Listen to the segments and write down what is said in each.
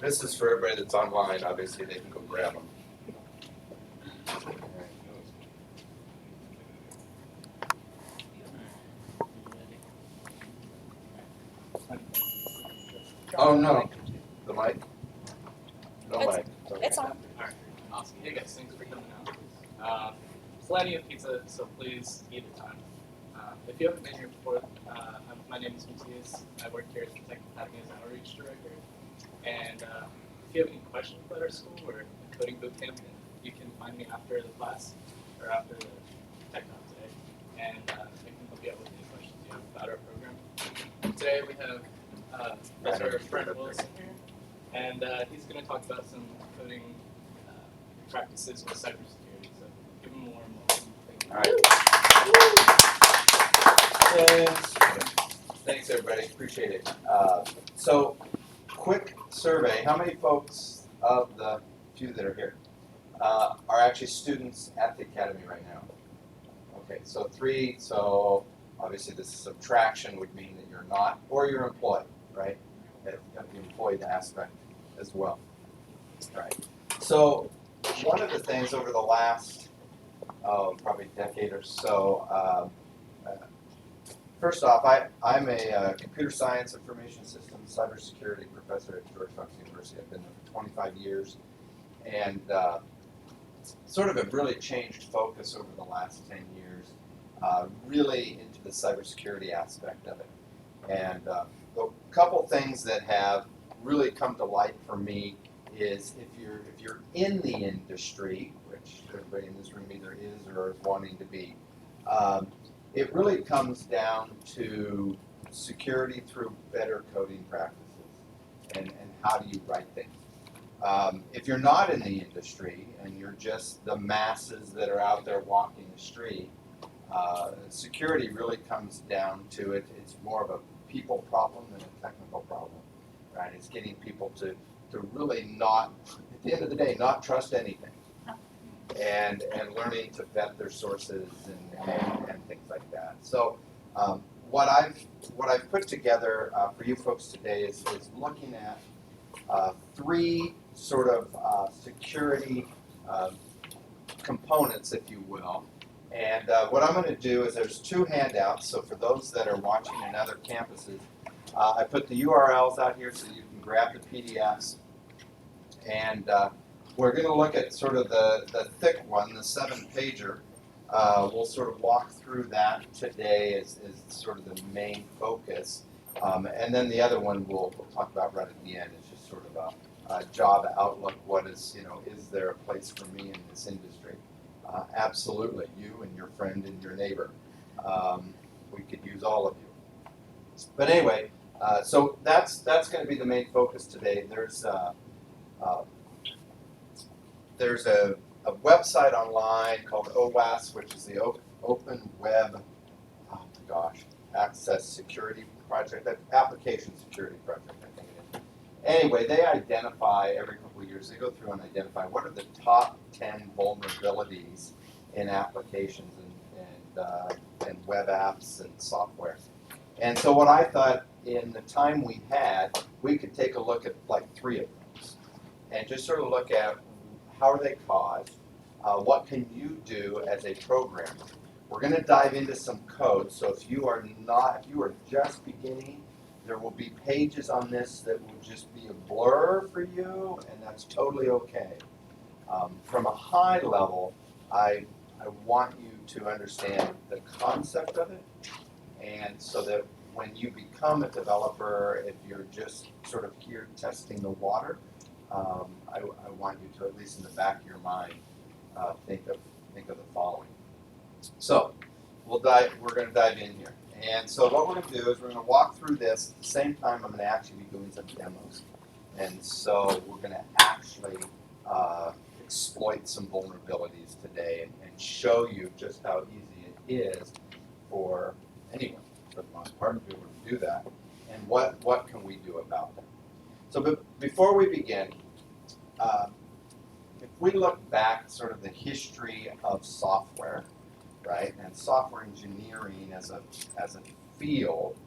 This is for everybody that's online. Obviously, they can go grab them. Oh no, the mic. No mic. It's on. Alright, awesome. Hey guys, thanks for coming out. Plenty of pizza, so please eat a ton. If you haven't been here before, my name is Misuse. I work here at the Tech Academy as an outreach director. And if you have any questions about our school or the coding bootcamp, you can find me after the class or after the tech talk today. And I can help you out with any questions you have about our program. Today we have Professor Brent Wilson here. And he's going to talk about some coding practices with cybersecurity. So give him a warm welcome. All right. Thanks, everybody. Appreciate it. So, quick survey. How many folks of the few that are here are actually students at the academy right now? Okay, so 3. So, obviously, this subtraction would mean that you're not, or you're employed, right? You have the employed aspect as well. All right. So, one of the things over the last probably decade or so, first off, I'm a computer science, information systems, cybersecurity professor at George Fox University. I've been there for 25 years, and sort of have really changed focus over the last 10 years, really into the cybersecurity aspect of it. And a couple things that have really come to light for me is if you're in the industry, which everybody in this room either is or is wanting to be, it really comes down to security through better coding practices and how do you write things. If you're not in the industry and you're just the masses that are out there walking the street, security really comes down to it. It's more of a people problem than a technical problem, right? It's getting people to really not, at the end of the day, not trust anything. And learning to vet their sources and things like that. So what I've put together for you folks today is looking at 3 sort of security components, if you will. And what I'm going to do is there's 2 handouts. So for those that are watching in other campuses, I put the URLs out here so you can grab the PDFs. And we're going to look at sort of the thick one, the 7-pager. We'll sort of walk through that today as sort of the main focus. And then the other one we'll talk about right at the end. It's just sort of a job outlook. What is, is there a place for me in this industry? Absolutely, you and your friend and your neighbor. We could use all of you. But anyway, so that's going to be the main focus today. There's a website online called OWASP, which is the Open Web, Access Security Project, Application Security Project, I think it is. Anyway, they identify every couple of years, they go through and identify what are the top 10 vulnerabilities in applications and web apps and software. And so what I thought in the time we had, we could take a look at like 3 of those and just sort of look at how are they caused, what can you do as a programmer. We're going to dive into some code, so if you are just beginning, there will be pages on this that will just be a blur for you, and that's totally okay. From a high level, I want you to understand the concept of it, and so that when you become a developer, if you're just sort of here testing the water, I want you to, at least in the back of your mind, think of the following. So we're going to dive in here. And so what we're going to do is we're going to walk through this. At the same time, I'm going to actually be doing some demos. And so we're going to actually exploit some vulnerabilities today and show you just how easy it is for anyone, for the most part, to be able to do that. And what can we do about that? So before we begin, if we look back sort of the history of software, right, and software engineering as a field,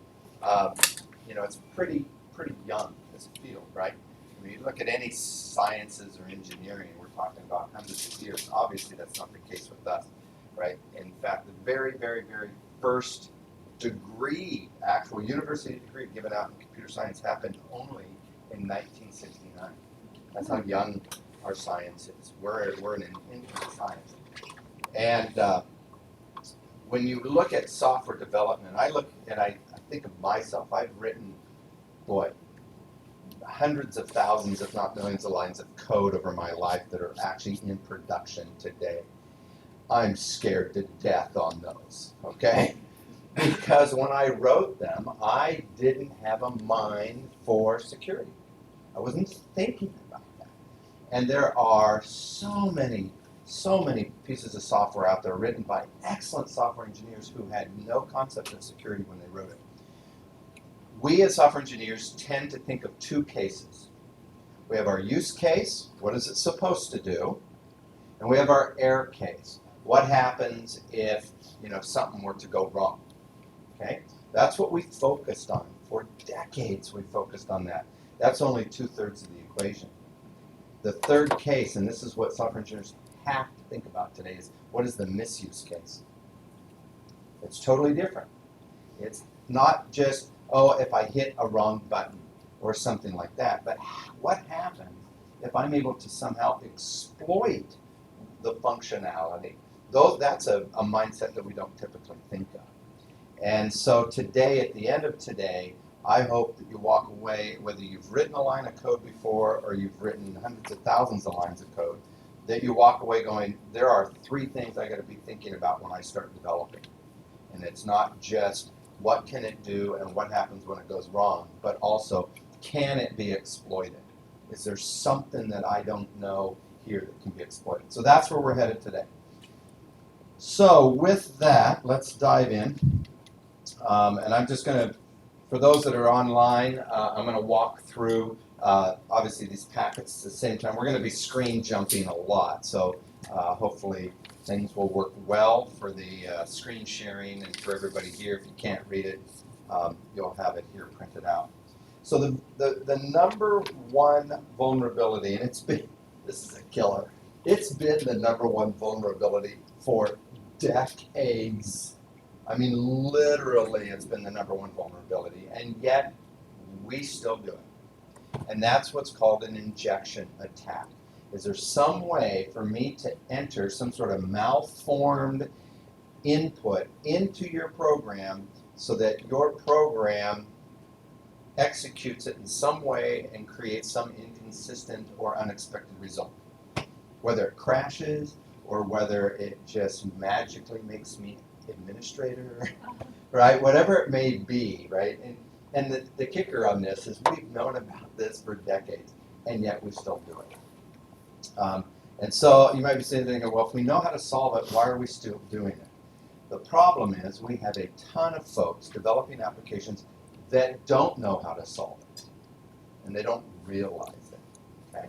it's pretty young as a field, right? I mean, look at any sciences or engineering, we're talking about hundreds of years. Obviously, that's not the case with us, right? In fact, the very, very, very first degree, actual university degree given out in computer science happened only in 1969. That's how young our science is. We're an infant science. And when you look at software development, I think of myself, I've written, boy, hundreds of thousands, if not millions of lines of code over my life that are actually in production today. I'm scared to death on those, okay? Because when I wrote them, I didn't have a mind for security. I wasn't thinking about that. And there are so many pieces of software out there written by excellent software engineers who had no concept of security when they wrote it. We as software engineers tend to think of two cases. We have our use case, what is it supposed to do? And we have our error case. What happens if something were to go wrong? Okay? That's what we focused on. For decades we focused on that. That's only 2/3 of the equation. The third case, and this is what software engineers have to think about today, is what is the misuse case? It's totally different. It's not just, oh, if I hit a wrong button or something like that, but what happens if I'm able to somehow exploit the functionality? That's a mindset that we don't typically think of. And so today, at the end of today, I hope that you walk away, whether you've written a line of code before or you've written hundreds of thousands of lines of code, that you walk away going, there are 3 things I got to be thinking about when I start developing. And it's not just what can it do and what happens when it goes wrong, but also, can it be exploited? Is there something that I don't know here that can be exploited? So that's where we're headed today. So with that, let's dive in. And I'm just going to, for those that are online, I'm going to walk through, obviously, these packets at the same time. We're going to be screen jumping a lot, so hopefully things will work well for the screen sharing and for everybody here. If you can't read it, you'll have it here printed out. So the number one vulnerability, and this is a killer, it's been the number one vulnerability for decades. I mean, literally, it's been the number one vulnerability, and yet we still do it. And that's what's called an injection attack. Is there some way for me to enter some sort of malformed input into your program so that your program executes it in some way and creates some inconsistent or unexpected result? Whether it crashes or whether it just magically makes me administrator, right? Whatever it may be, right? And the kicker on this is we've known about this for decades, and yet we still do it. And so you might be saying, well, if we know how to solve it, why are we still doing it? The problem is we have a ton of folks developing applications that don't know how to solve it, and they don't realize it, okay?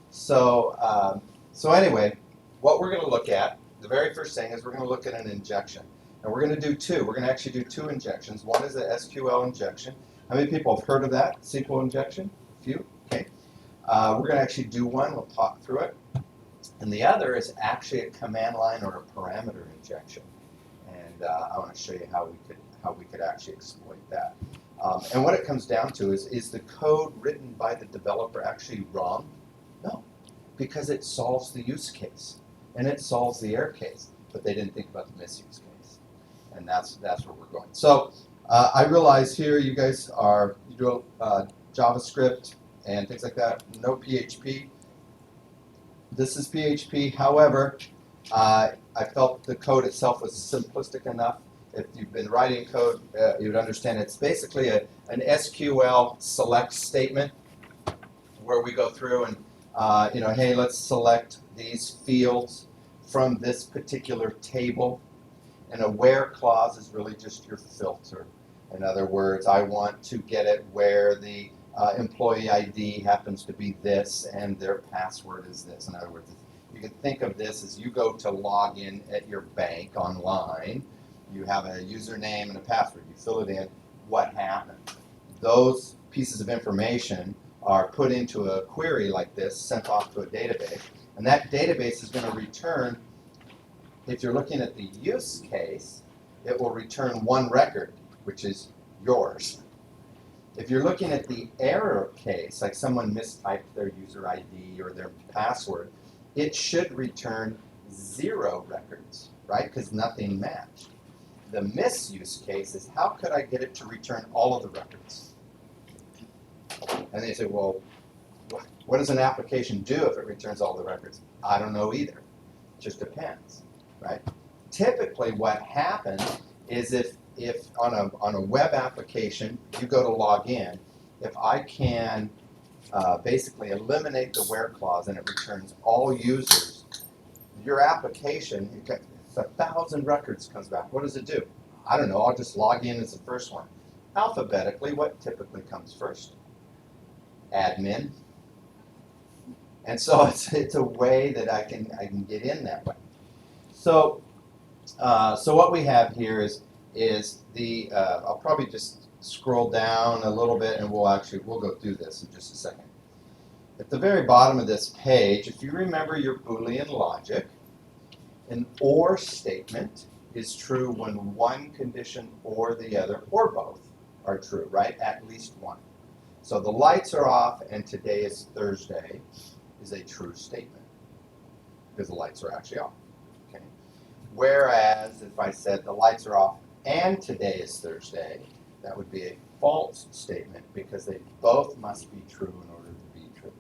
So, so anyway, what we're going to look at, the very first thing is we're going to look at an injection. And we're going to do 2. We're going to actually do 2 injections. One is a SQL injection. How many people have heard of that? SQL injection? A few? Okay. We're going to actually do one. We'll talk through it. And the other is actually a command line or a parameter injection. And I want to show you how we could actually exploit that. And what it comes down to is the code written by the developer actually wrong? No, because it solves the use case and it solves the error case, but they didn't think about the misuse case. And that's where we're going. So I realize here you guys you do JavaScript and things like that, no PHP. This is PHP. However, I felt the code itself was simplistic enough. If you've been writing code, you would understand it's basically an SQL select statement where we go through and, hey, let's select these fields from this particular table. And a where clause is really just your filter. In other words, I want to get it where the employee ID happens to be this and their password is this. In other words, you can think of this as you go to log in at your bank online. You have a username and a password. You fill it in. What happened? Those pieces of information are put into a query like this, sent off to a database, and that database is going to return, if you're looking at the use case, it will return one record, which is yours. If you're looking at the error case, like someone mistyped their user ID or their password, it should return 0 records, right? Because nothing matched. The misuse case is, how could I get it to return all of the records? And they say, well, what does an application do if it returns all the records? I don't know either. It just depends, right? Typically what happens is if on a web application, you go to log in, if I can basically eliminate the where clause and it returns all users, your application, it's 1,000 records comes back. What does it do? I don't know, I'll just log in as the first one. Alphabetically, what typically comes first? Admin. And so it's a way that I can get in that way. So what we have here is the I'll probably just scroll down a little bit and we'll go through this in just a second. At the very bottom of this page, if you remember your Boolean logic, an OR statement is true when one condition or the other or both are true, right? At least one. So the lights are off and today is Thursday is a true statement because the lights are actually off. Okay. Whereas if I said the lights are off and today is Thursday, that would be a false statement because they both must be true in order to be true.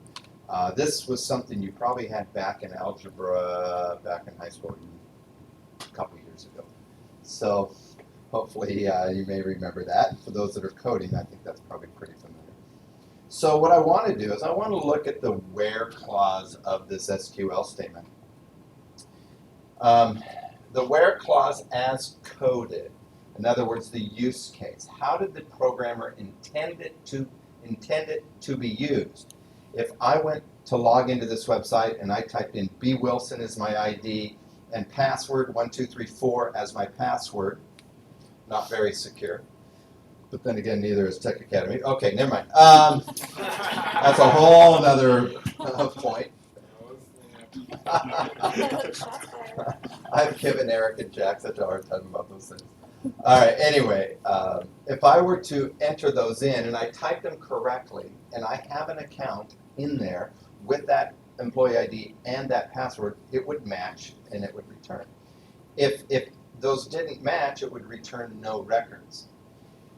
This was something you probably had back in algebra, back in high school a couple years ago. So hopefully you may remember that. For those that are coding, I think that's probably pretty familiar. So what I want to do is I want to look at the where clause of this SQL statement. The where clause as coded, in other words, the use case. How did the programmer intend it to be used? If I went to log into this website and I typed in B. Wilson as my ID and password 1234 as my password, not very secure. But then again, neither is Tech Academy. Okay, never mind. That's a whole other point. I've given Eric and Jack such a hard time about those things. All right, anyway, if I were to enter those in and I type them correctly and I have an account in there with that employee ID and that password, it would match and it would return. If those didn't match, it would return no records.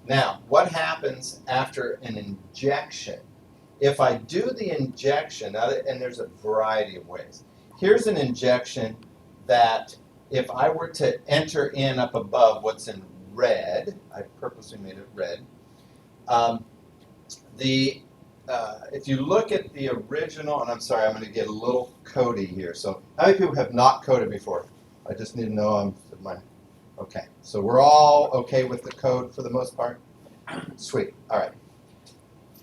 Now, what happens after an injection? If I do the injection, and there's a variety of ways. Here's an injection that if I were to enter in up above what's in red, I purposely made it red, if you look at the original, and I'm sorry, I'm going to get a little codey here. So how many people have not coded before? I just need to know okay. So we're all okay with the code for the most part? Sweet. All right.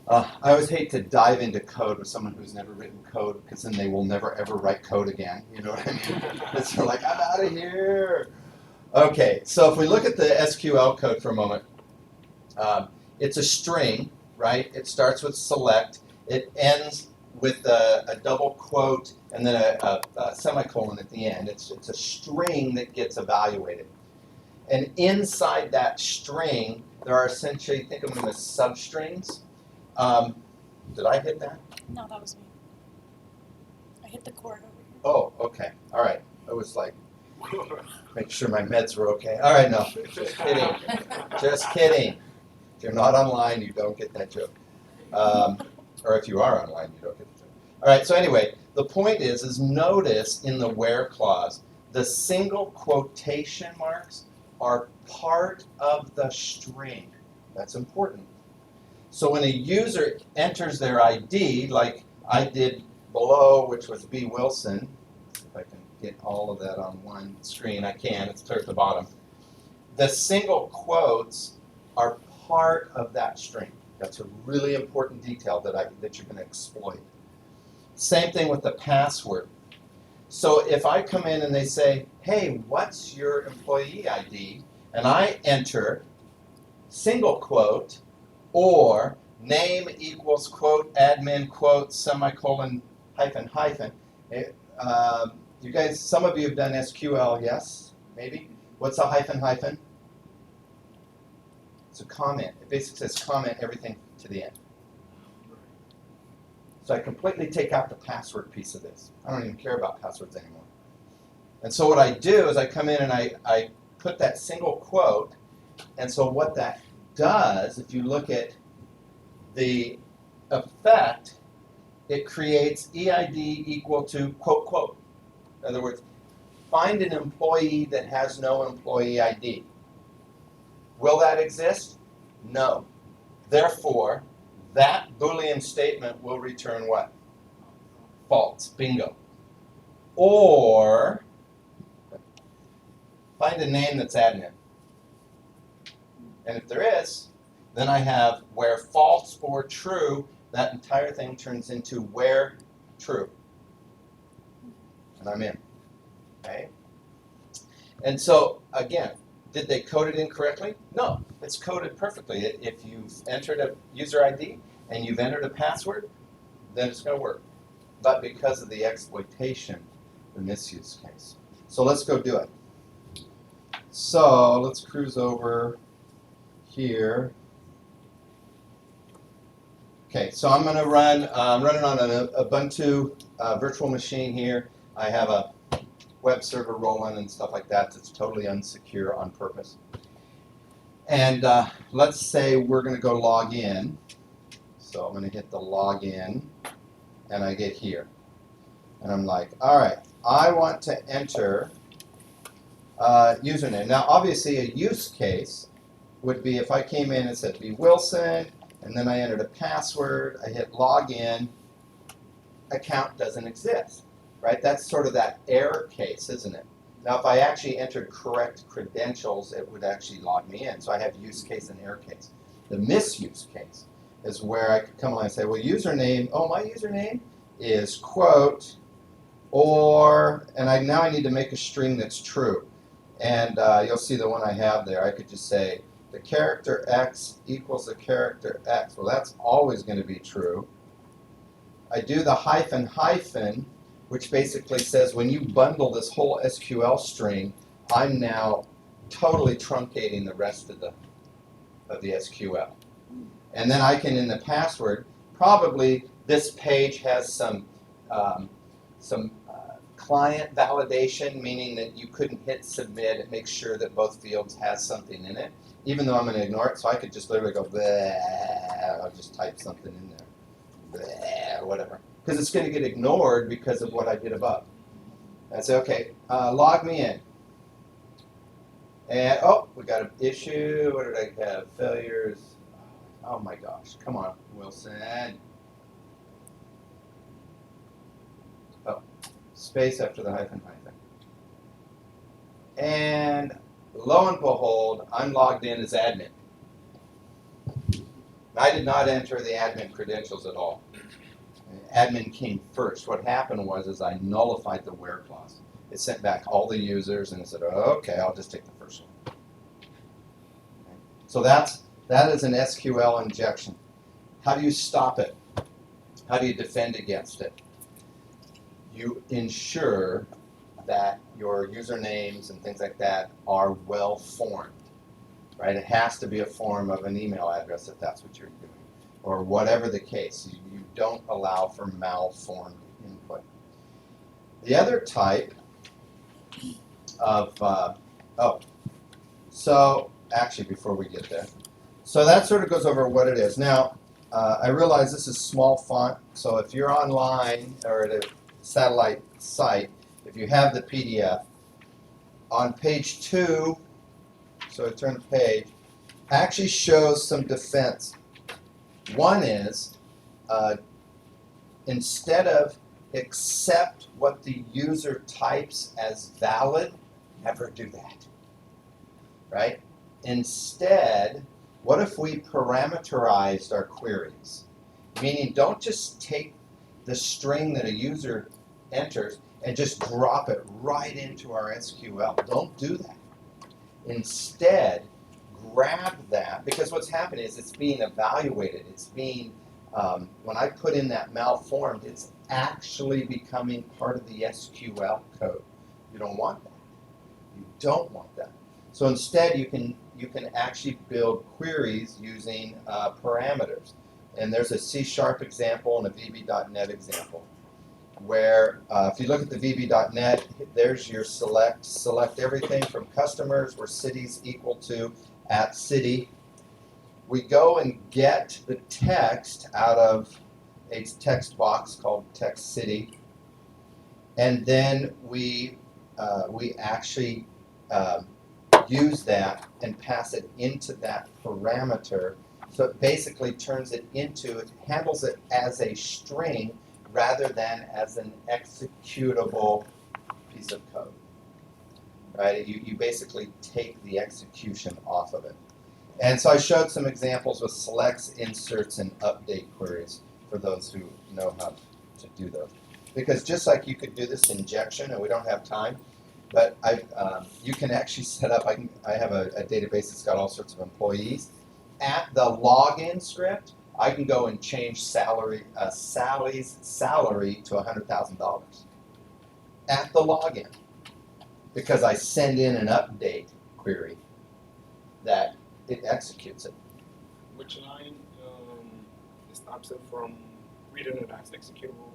I always hate to dive into code with someone who's never written code because then they will never ever write code again. You know what I mean? It's like, I'm out of here. Okay, so if we look at the SQL code for a moment, it's a string, right? It starts with select. It ends with a double quote and then a semicolon at the end. It's a string that gets evaluated. And inside that string, there are essentially, think of them as substrings. Did I hit that? No, that was me. I hit the cord over here. Oh, okay. All right. I was like, make sure my meds were okay. All right, no. Just kidding. Just kidding. If you're not online, you don't get that joke. Or if you are online, you don't get the joke. All right, so anyway, the point is notice in the where clause, the single quotation marks are part of the string. That's important. So when a user enters their ID, like I did below, which was B. Wilson, if I can get all of that on one screen, I can, it's clear at the bottom. The single quotes are part of that string. That's a really important detail that you're going to exploit. Same thing with the password. So if I come in and they say, hey, what's your employee ID? And I enter single quote or name equals quote admin quote semicolon hyphen hyphen. You guys, some of you have done SQL, yes? Maybe? What's a hyphen hyphen? It's a comment. It basically says comment everything to the end. So I completely take out the password piece of this. I don't even care about passwords anymore. And so what I do is I come in and I put that single quote, and so what that does, if you look at the effect, it creates EID equal to quote quote. In other words, find an employee that has no employee ID. Will that exist? No. Therefore, that Boolean statement will return what? False. Bingo. Or find a name that's admin. And if there is, then I have where false or true, that entire thing turns into where true. And I'm in. Okay? And so, again, did they code it incorrectly? No, it's coded perfectly. If you've entered a user ID and you've entered a password, then it's going to work. But because of the exploitation, the misuse case. So let's go do it. So let's cruise over here. Okay, so I'm going to run, running on an Ubuntu virtual machine here. I have a web server rolling and stuff like that that's totally unsecure on purpose. And let's say we're going to go log in. So I'm going to hit the login, and I get here. And I'm like, all right, I want to enter username. Now, obviously, a use case would be if I came in and said, be Wilson, and then I entered a password, I hit login, account doesn't exist. Right? That's sort of that error case, isn't it? Now, if I actually entered correct credentials, it would actually log me in. So I have use case and error case. The misuse case is where I could come along and say, well, username, oh, my username is quote, or, and now I need to make a string that's true. And you'll see the one I have there. I could just say the character X equals the character X. Well, that's always going to be true. I do the hyphen hyphen, which basically says when you bundle this whole SQL string, I'm now totally truncating the rest of the SQL. And then I can, in the password, probably this page has some client validation, meaning that you couldn't hit submit. It makes sure that both fields has something in it, even though I'm going to ignore it. So I could just literally go, bleh, I'll just type something in there, bleh, whatever. Because it's going to get ignored because of what I did above. I say, okay, log me in. And, oh, we got an issue. What did I have? Failures. Oh my gosh. Come on, Wilson. Oh, space after the hyphen hyphen. And lo and behold, I'm logged in as admin. I did not enter the admin credentials at all. Admin came first. What happened was I nullified the where clause. It sent back all the users and it said, okay, I'll just take the first one. Okay. So that is an SQL injection. How do you stop it? How do you defend against it? You ensure that your usernames and things like that are well formed. Right? It has to be a form of an email address if that's what you're doing. Or whatever the case, you don't allow for malformed input. The other type of, so actually before we get there, so that sort of goes over what it is. Now, I realize this is small font, so if you're online or at a satellite site, if you have the PDF, on page 2, so I turn the page, actually shows some defense. One is, instead of accept what the user types as valid, never do that, right? Instead, what if we parameterized our queries? Meaning, don't just take the string that a user enters and just drop it right into our SQL. Don't do that. Instead, grab that, because what's happening is it's being evaluated. It's being, when I put in that malformed, it's actually becoming part of the SQL code. You don't want that. You don't want that. So instead, you can actually build queries using parameters. And there's a C# example and a VB.NET example, where if you look at the VB.NET, there's your select everything from customers where cities equal to @city. We go and get the text out of a text box called text city, and then we actually use that and pass it into that parameter. So it basically turns it into, it handles it as a string rather than as an executable piece of code, right? You basically take the execution off of it. And so I showed some examples with selects, inserts, and update queries for those who know how to do those. Because just like you could do this injection, and we don't have time, but you can actually set up, I have a database that's got all sorts of employees. At the login script, I can go and change Sally's salary to $100,000 at the login, because I send in an update query that it executes it. Which line stops it from reading it as executable?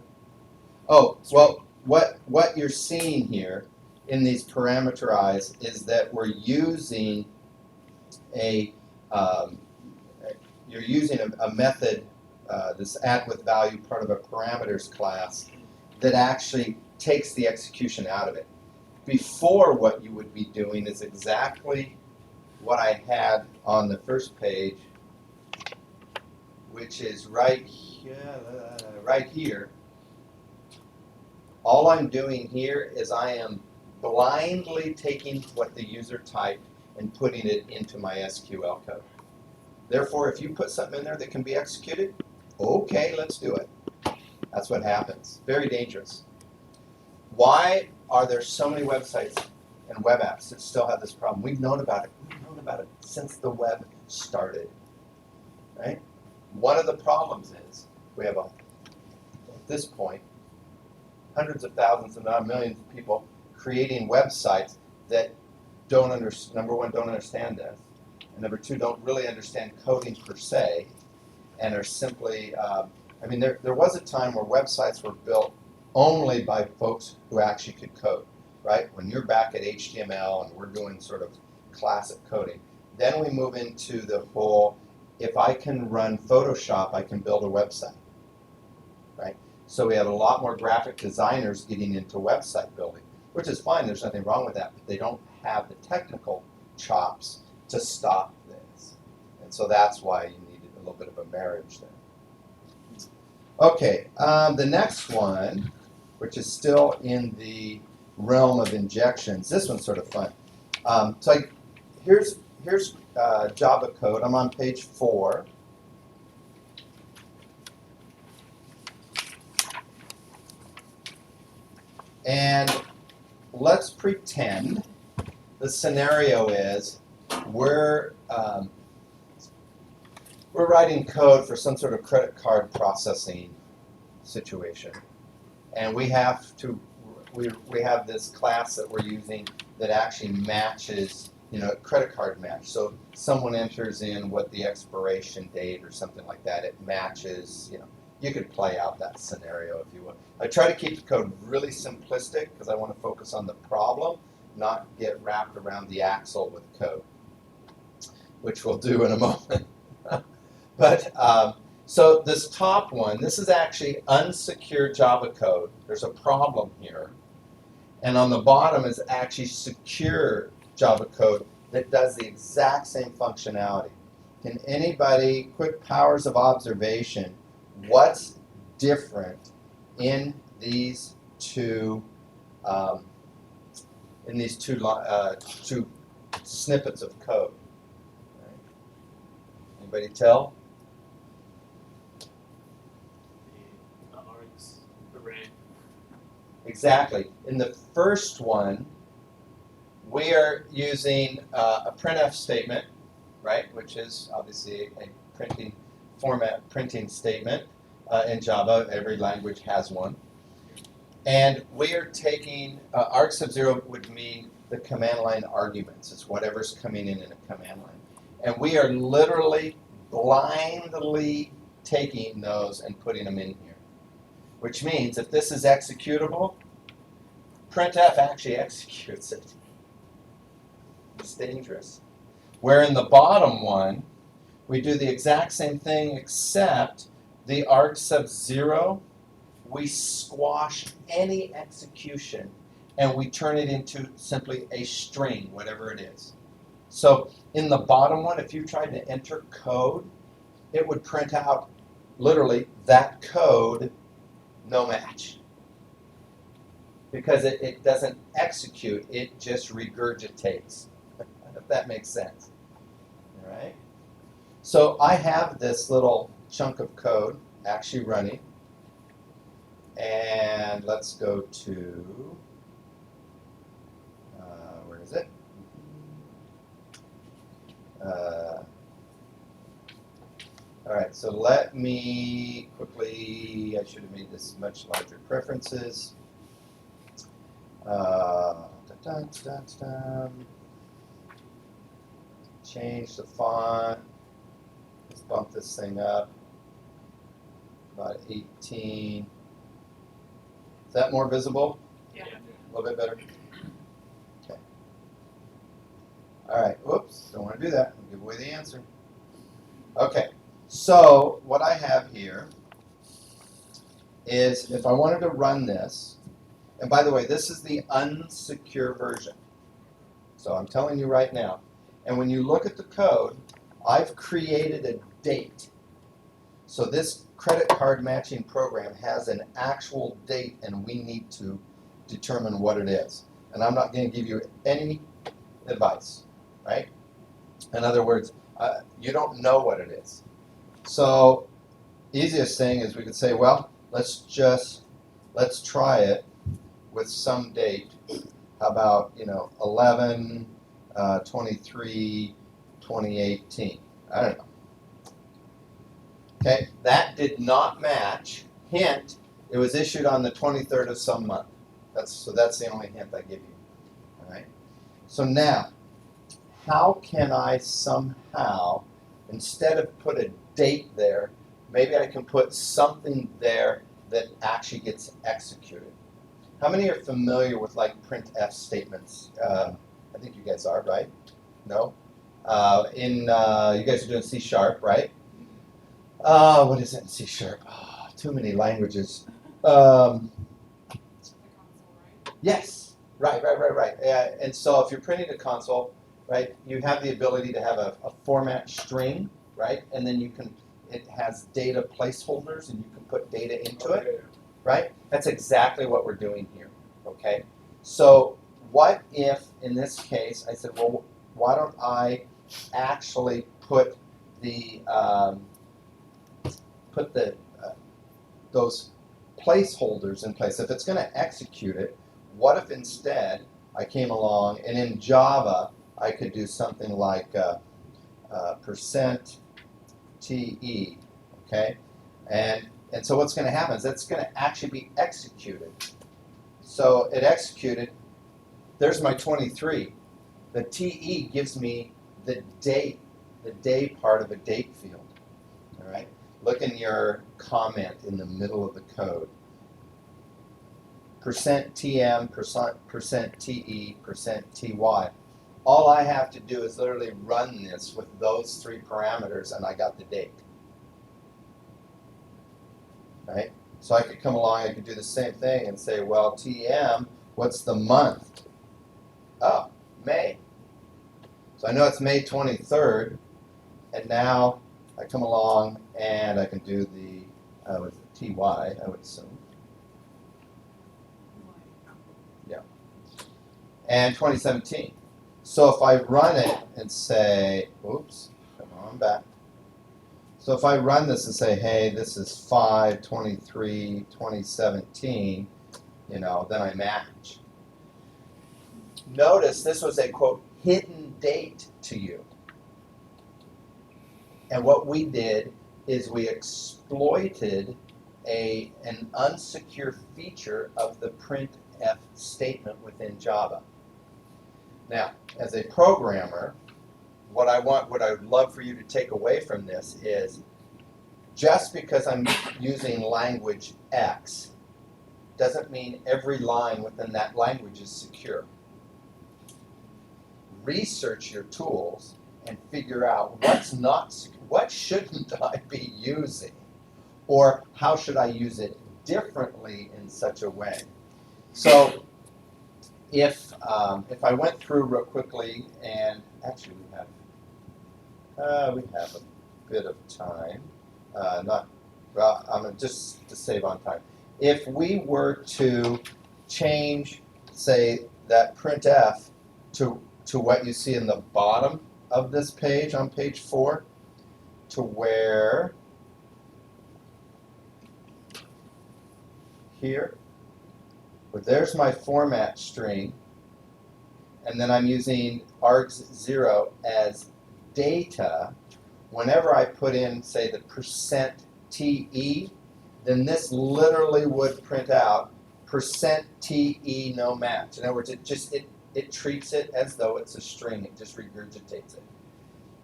Oh, well, what you're seeing here in these parameterized is that we're using you're using a method, this add with value part of a parameters class, that actually takes the execution out of it. Before, what you would be doing is exactly what I had on the first page, which is right here. All I'm doing here is I am blindly taking what the user typed and putting it into my SQL code. Therefore, if you put something in there that can be executed, okay, let's do it. That's what happens. Very dangerous. Why are there so many websites and web apps that still have this problem? We've known about it. We've known about it since the web started, right? One of the problems is we have, at this point, hundreds of thousands, if not millions of people creating websites that number one, don't understand this, and number two, don't really understand coding per se, and are simply, I mean, there was a time where websites were built only by folks who actually could code, right? When you're back at HTML and we're doing sort of classic coding, then we move into the whole, if I can run Photoshop, I can build a website, right? So we have a lot more graphic designers getting into website building, which is fine, there's nothing wrong with that, but they don't have the technical chops to stop this. And so that's why you needed a little bit of a marriage there. Okay, the next one, which is still in the realm of injections, this one's sort of fun. Here's Java code. I'm on page 4. And let's pretend the scenario is we're writing code for some sort of credit card processing situation, and we have this class that we're using that actually matches, credit card match. So someone enters in what the expiration date or something like that. It matches. You could play out that scenario if you would. I try to keep the code really simplistic because I want to focus on the problem, not get wrapped around the axle with code, which we'll do in a moment. But so this top one, this is actually unsecure Java code. There's a problem here. And on the bottom is actually secure Java code that does the exact same functionality. Can anybody, quick powers of observation, what's different in these two two snippets of code? Right. Anybody tell? The args array. Exactly. In the first one, we are using a printf statement right? Which is obviously a printing format, printing statement. In Java, every language has one. And we are taking, arg sub 0 would mean the command line arguments. It's whatever's coming in a command line. And we are literally blindly taking those and putting them in here. Which means if this is executable, printf actually executes it. It's dangerous. Where in the bottom one, we do the exact same thing except the arg sub 0, we squash any execution and we turn it into simply a string, whatever it is. So in the bottom one, if you tried to enter code, it would print out literally that code, no match. Because it doesn't execute, it just regurgitates. If that makes sense. All right? So I have this little chunk of code actually running. And let's go to, where is it? All right, so let me quickly, I should have made this much larger preferences. Change the font. Let's bump this thing up. About 18. Is that more visible? Yeah. A little bit better? Okay. All right, whoops, don't want to do that. I'll give away the answer. Okay, so what I have here is if I wanted to run this, and by the way, this is the unsecure version. So I'm telling you right now. And when you look at the code, I've created a date. So this credit card matching program has an actual date, and we need to determine what it is. And I'm not going to give you any advice, right? In other words, you don't know what it is. So easiest thing is we could say, well, let's try it with some date. How about 11, 23, 2018? I don't know. Okay, that did not match. Hint, it was issued on the 23rd of some month. That's the only hint I give you. All right. So now, how can I somehow, instead of put a date there, maybe I can put something there that actually gets executed? How many are familiar with like printf statements? I think you guys are, right? No? You guys are doing C#, right? What is it in C#? Oh, too many languages. Yes, right. And so if you're printing a console, right, you have the ability to have a format string, right? And then it has data placeholders and you can put data into it, right? That's exactly what we're doing here, okay? So what if, in this case, I said, well, why don't I actually put those placeholders in place? If it's going to execute it, what if instead I came along and in Java I could do something like %te, okay? And so what's going to happen is that's going to actually be executed. So it executed. There's my 23. The TE gives me the date, the day part of a date field. All right. Look in your comment in the middle of the code. %TM, %TE, %TY. All I have to do is literally run this with those three parameters and I got the date. Right? So I could come along, I could do the same thing and say, well, TM, what's the month? Oh, May. So I know it's May 23rd, and now I come along and I can do the with TY, I would assume. Yeah. And 2017. So if I run it and say, oops, come on back. So if I run this and say, hey, this is 5/23/2017, then I match. Notice this was a, quote, hidden date to you. And what we did is we exploited an unsecure feature of the printf statement within Java. Now, as a programmer, what I would love for you to take away from this is just because I'm using language X doesn't mean every line within that language is secure. Research your tools and figure out what shouldn't I be using, or how should I use it differently in such a way. So if I went through real quickly, and actually we have a bit of time, just to save on time. If we were to change, say, that printf to what you see in the bottom of this page on page 4, to where here, where there's my format string, and then I'm using args0 as data. Whenever I put in, say, the %te, then this literally would print out %te no match. In other words, it treats it as though it's a string. It just regurgitates it.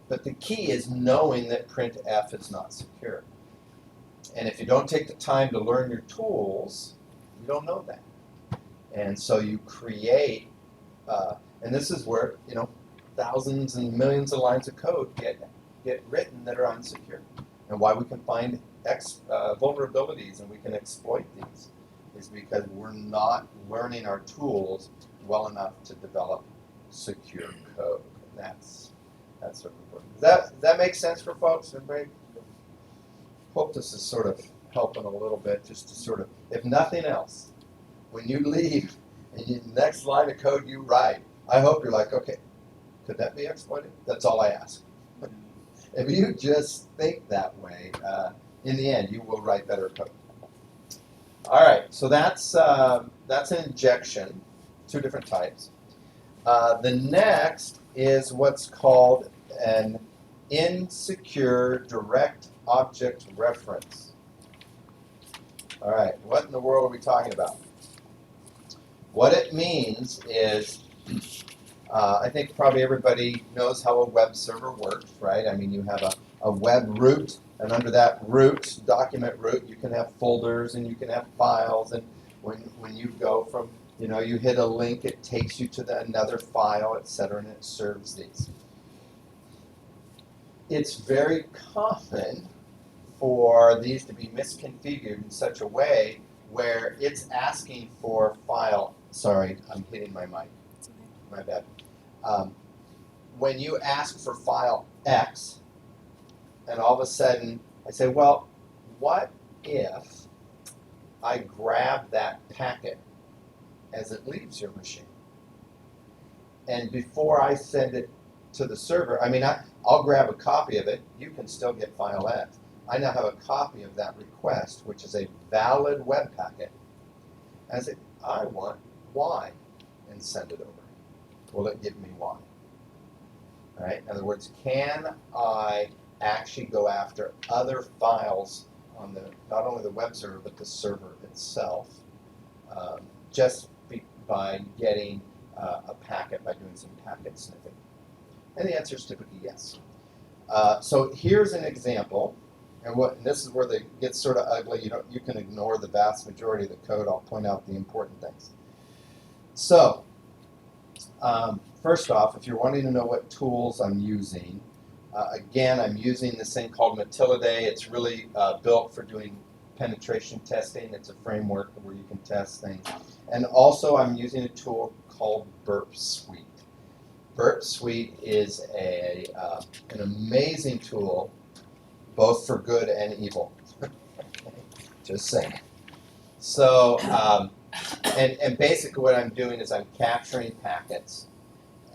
But the key is knowing that printf is not secure. And if you don't take the time to learn your tools, you don't know that. And so you create, and this is where, thousands and millions of lines of code get written that are unsecure. And why we can find vulnerabilities and we can exploit these is because we're not learning our tools well enough to develop secure code. And that's sort of important. Does that make sense for folks? Everybody? Hope this is sort of helping a little bit, just to sort of, if nothing else, when you leave and the next line of code you write, I hope you're like, okay, could that be exploited? That's all I ask. If you just think that way, in the end, you will write better code. All right, so that's an injection, 2 different types. The next is what's called an insecure direct object reference. All right, what in the world are we talking about? What it means is, I think probably everybody knows how a web server works, right? I mean, you have a web root, and under that root, document root, you can have folders and you can have files, and when you go from, you hit a link, it takes you to another file, etc., and it serves these. It's very common for these to be misconfigured in such a way where it's asking for file. Sorry, I'm hitting my mic. My bad. When you ask for file X, and all of a sudden I say, well, what if I grab that packet as it leaves your machine? And before I send it to the server, I'll grab a copy of it. You can still get file X. I now have a copy of that request, which is a valid web packet. And I say, I want Y, and send it over. Will it give me Y? All right. In other words, can I actually go after other files on not only the web server but the server itself, just by getting a packet, by doing some packet sniffing? And the answer is typically yes. So here's an example, and this is where it gets sort of ugly. You can ignore the vast majority of the code. I'll point out the important things. So first off, if you're wanting to know what tools I'm using, again, I'm using this thing called Matildae. It's really built for doing penetration testing. It's a framework where you can test things. And also, I'm using a tool called Burp Suite. Burp Suite is an amazing tool, both for good and evil. Just saying. So, and basically what I'm doing is I'm capturing packets,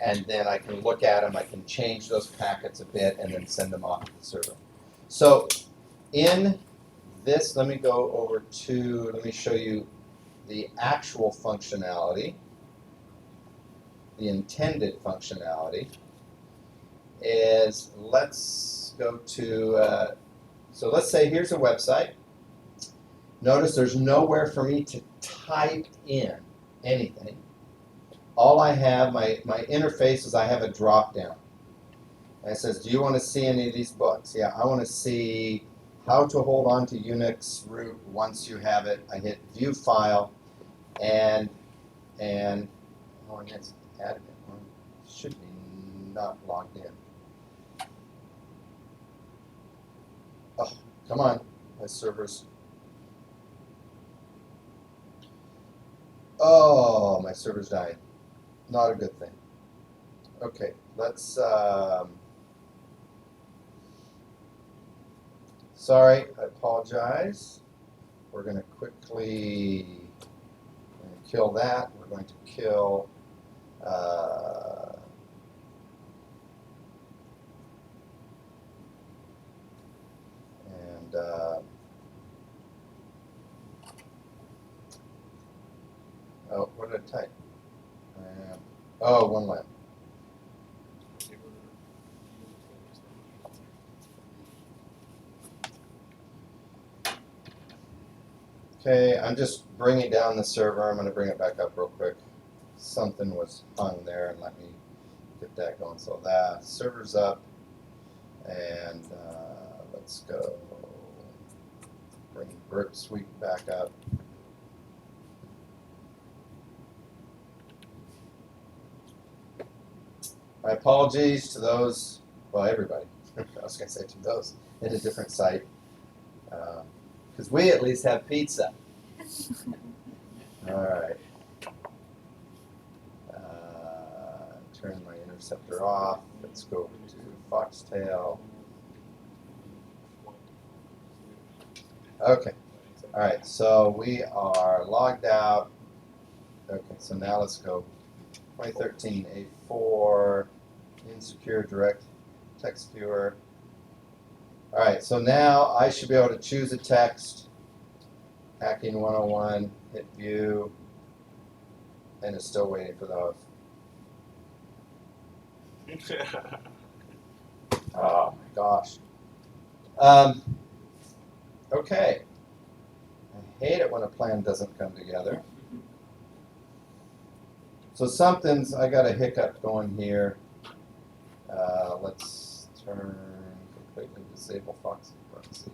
and then I can look at them, I can change those packets a bit, and then send them off to the server. So in this, let me show you the actual functionality, the intended functionality. is let's go to, so let's say here's a website. Notice there's nowhere for me to type in anything. All I have, my interface is I have a drop down. And it says, do you want to see any of these books? Yeah, I want to see how to hold on to Unix root once you have it. I hit view file and oh, and it's admin. Should be not logged in. Oh, come on, my server's. Oh, my server's dying. Not a good thing. Okay, let's. Sorry, I apologize. We're going to quickly kill that. We're going to kill. Oh, what did I type? Oh, one line. Okay, I'm just bringing down the server. I'm going to bring it back up real quick. Something was hung there, and let me get that going. So that server's up, and let's go bring Burp Suite back up. My apologies to those, well, everybody. I was going to say to those in a different site. Because we at least have pizza. All right. Turn my interceptor off. Let's go to Foxtail. Okay. All right. So we are logged out. Okay. So now let's go 2013 A4 insecure direct text viewer. All right, so now I should be able to choose a text, hacking 101, hit view, and it's still waiting for the host. Oh my gosh. Okay. I hate it when a plan doesn't come together. So something's, I got a hiccup going here. Let's turn, completely disable Foxy. Let's see.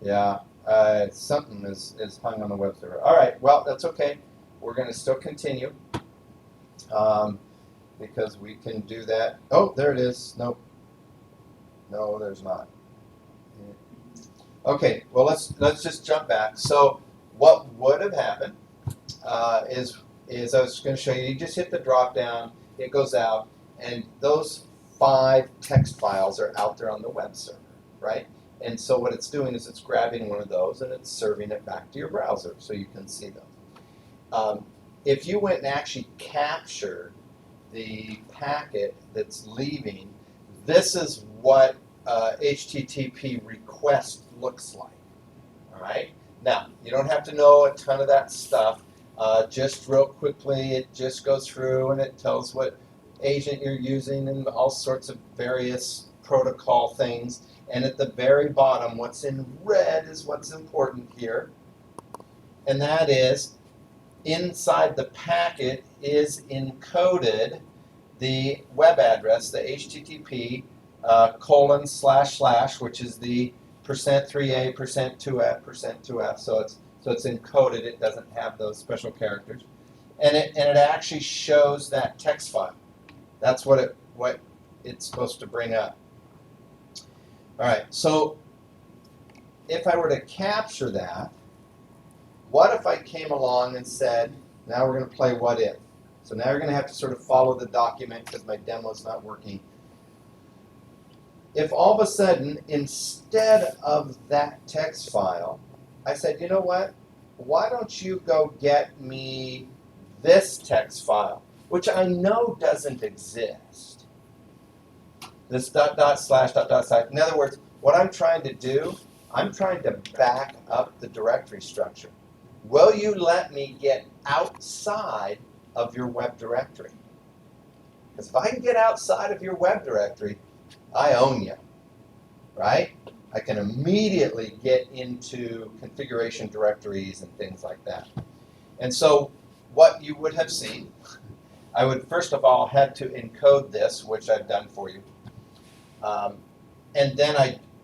Yeah, something is hung on the web server. All right, well, that's okay. We're going to still continue because we can do that. Oh, there it is. Nope. No, there's not. Okay, well, let's just jump back. So what would have happened is I was going to show you, you just hit the drop down, it goes out, and those 5 text files are out there on the web server, right? And so what it's doing is it's grabbing one of those and it's serving it back to your browser so you can see those. If you went and actually captured the packet that's leaving, this is what HTTP request looks like, all right? Now, you don't have to know a ton of that stuff. Just real quickly, it just goes through and it tells what agent you're using and all sorts of various protocol things. And at the very bottom, what's in red is what's important here. And that is, inside the packet is encoded the web address, the HTTP :// which is the %3a, %2f, %2f. So it's encoded. It doesn't have those special characters, and it actually shows that text file. That's what it's supposed to bring up. All right. So if I were to capture that, what if I came along and said, now we're going to play what if? So now you're going to have to sort of follow the document because my demo's not working. If all of a sudden, instead of that text file, I said, you know what? Why don't you go get me this text file, which I know doesn't exist. This .. / .. In other words, what I'm trying to do, I'm trying to back up the directory structure. will you let me get outside of your web directory? Because if I can get outside of your web directory, I own you, right? I can immediately get into configuration directories and things like that. And so what you would have seen, I would first of all had to encode this, which I've done for you. And then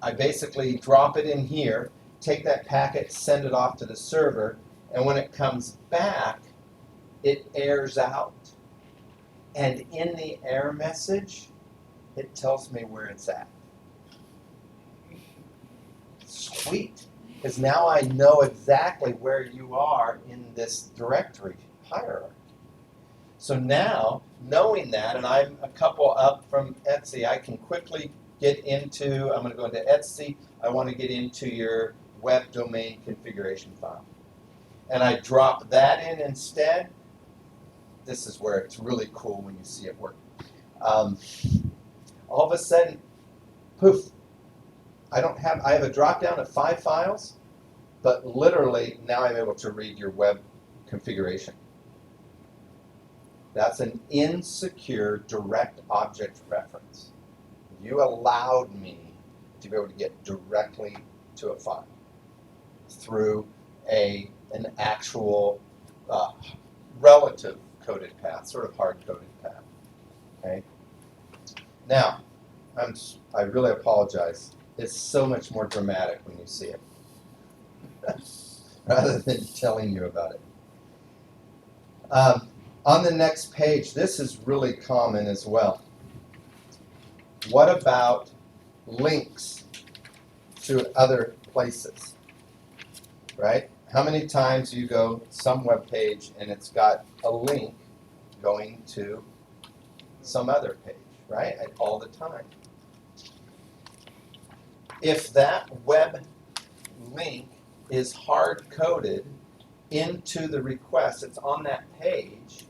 I basically drop it in here, take that packet, send it off to the server, and when it comes back, it errors out. And in the error message, it tells me where it's at. Sweet, because now I know exactly where you are in this directory hierarchy. So now, knowing that, and I'm a couple up from Etsy, I can quickly get into, I'm going to go into Etsy, I want to get into your web domain configuration file. And I drop that in instead. This is where it's really cool when you see it work. All of a sudden, poof, I have a drop down of 5 files, but literally now I'm able to read your web configuration. That's an insecure direct object reference. You allowed me to be able to get directly to a file through an actual relative coded path, sort of hard coded path. Okay. Now, I really apologize. It's so much more dramatic when you see it, rather than telling you about it. On the next page, this is really common as well. What about links to other places, right? How many times you go some web page and it's got a link going to some other page, right? All the time. If that web link is hard-coded into the request, it's on that page,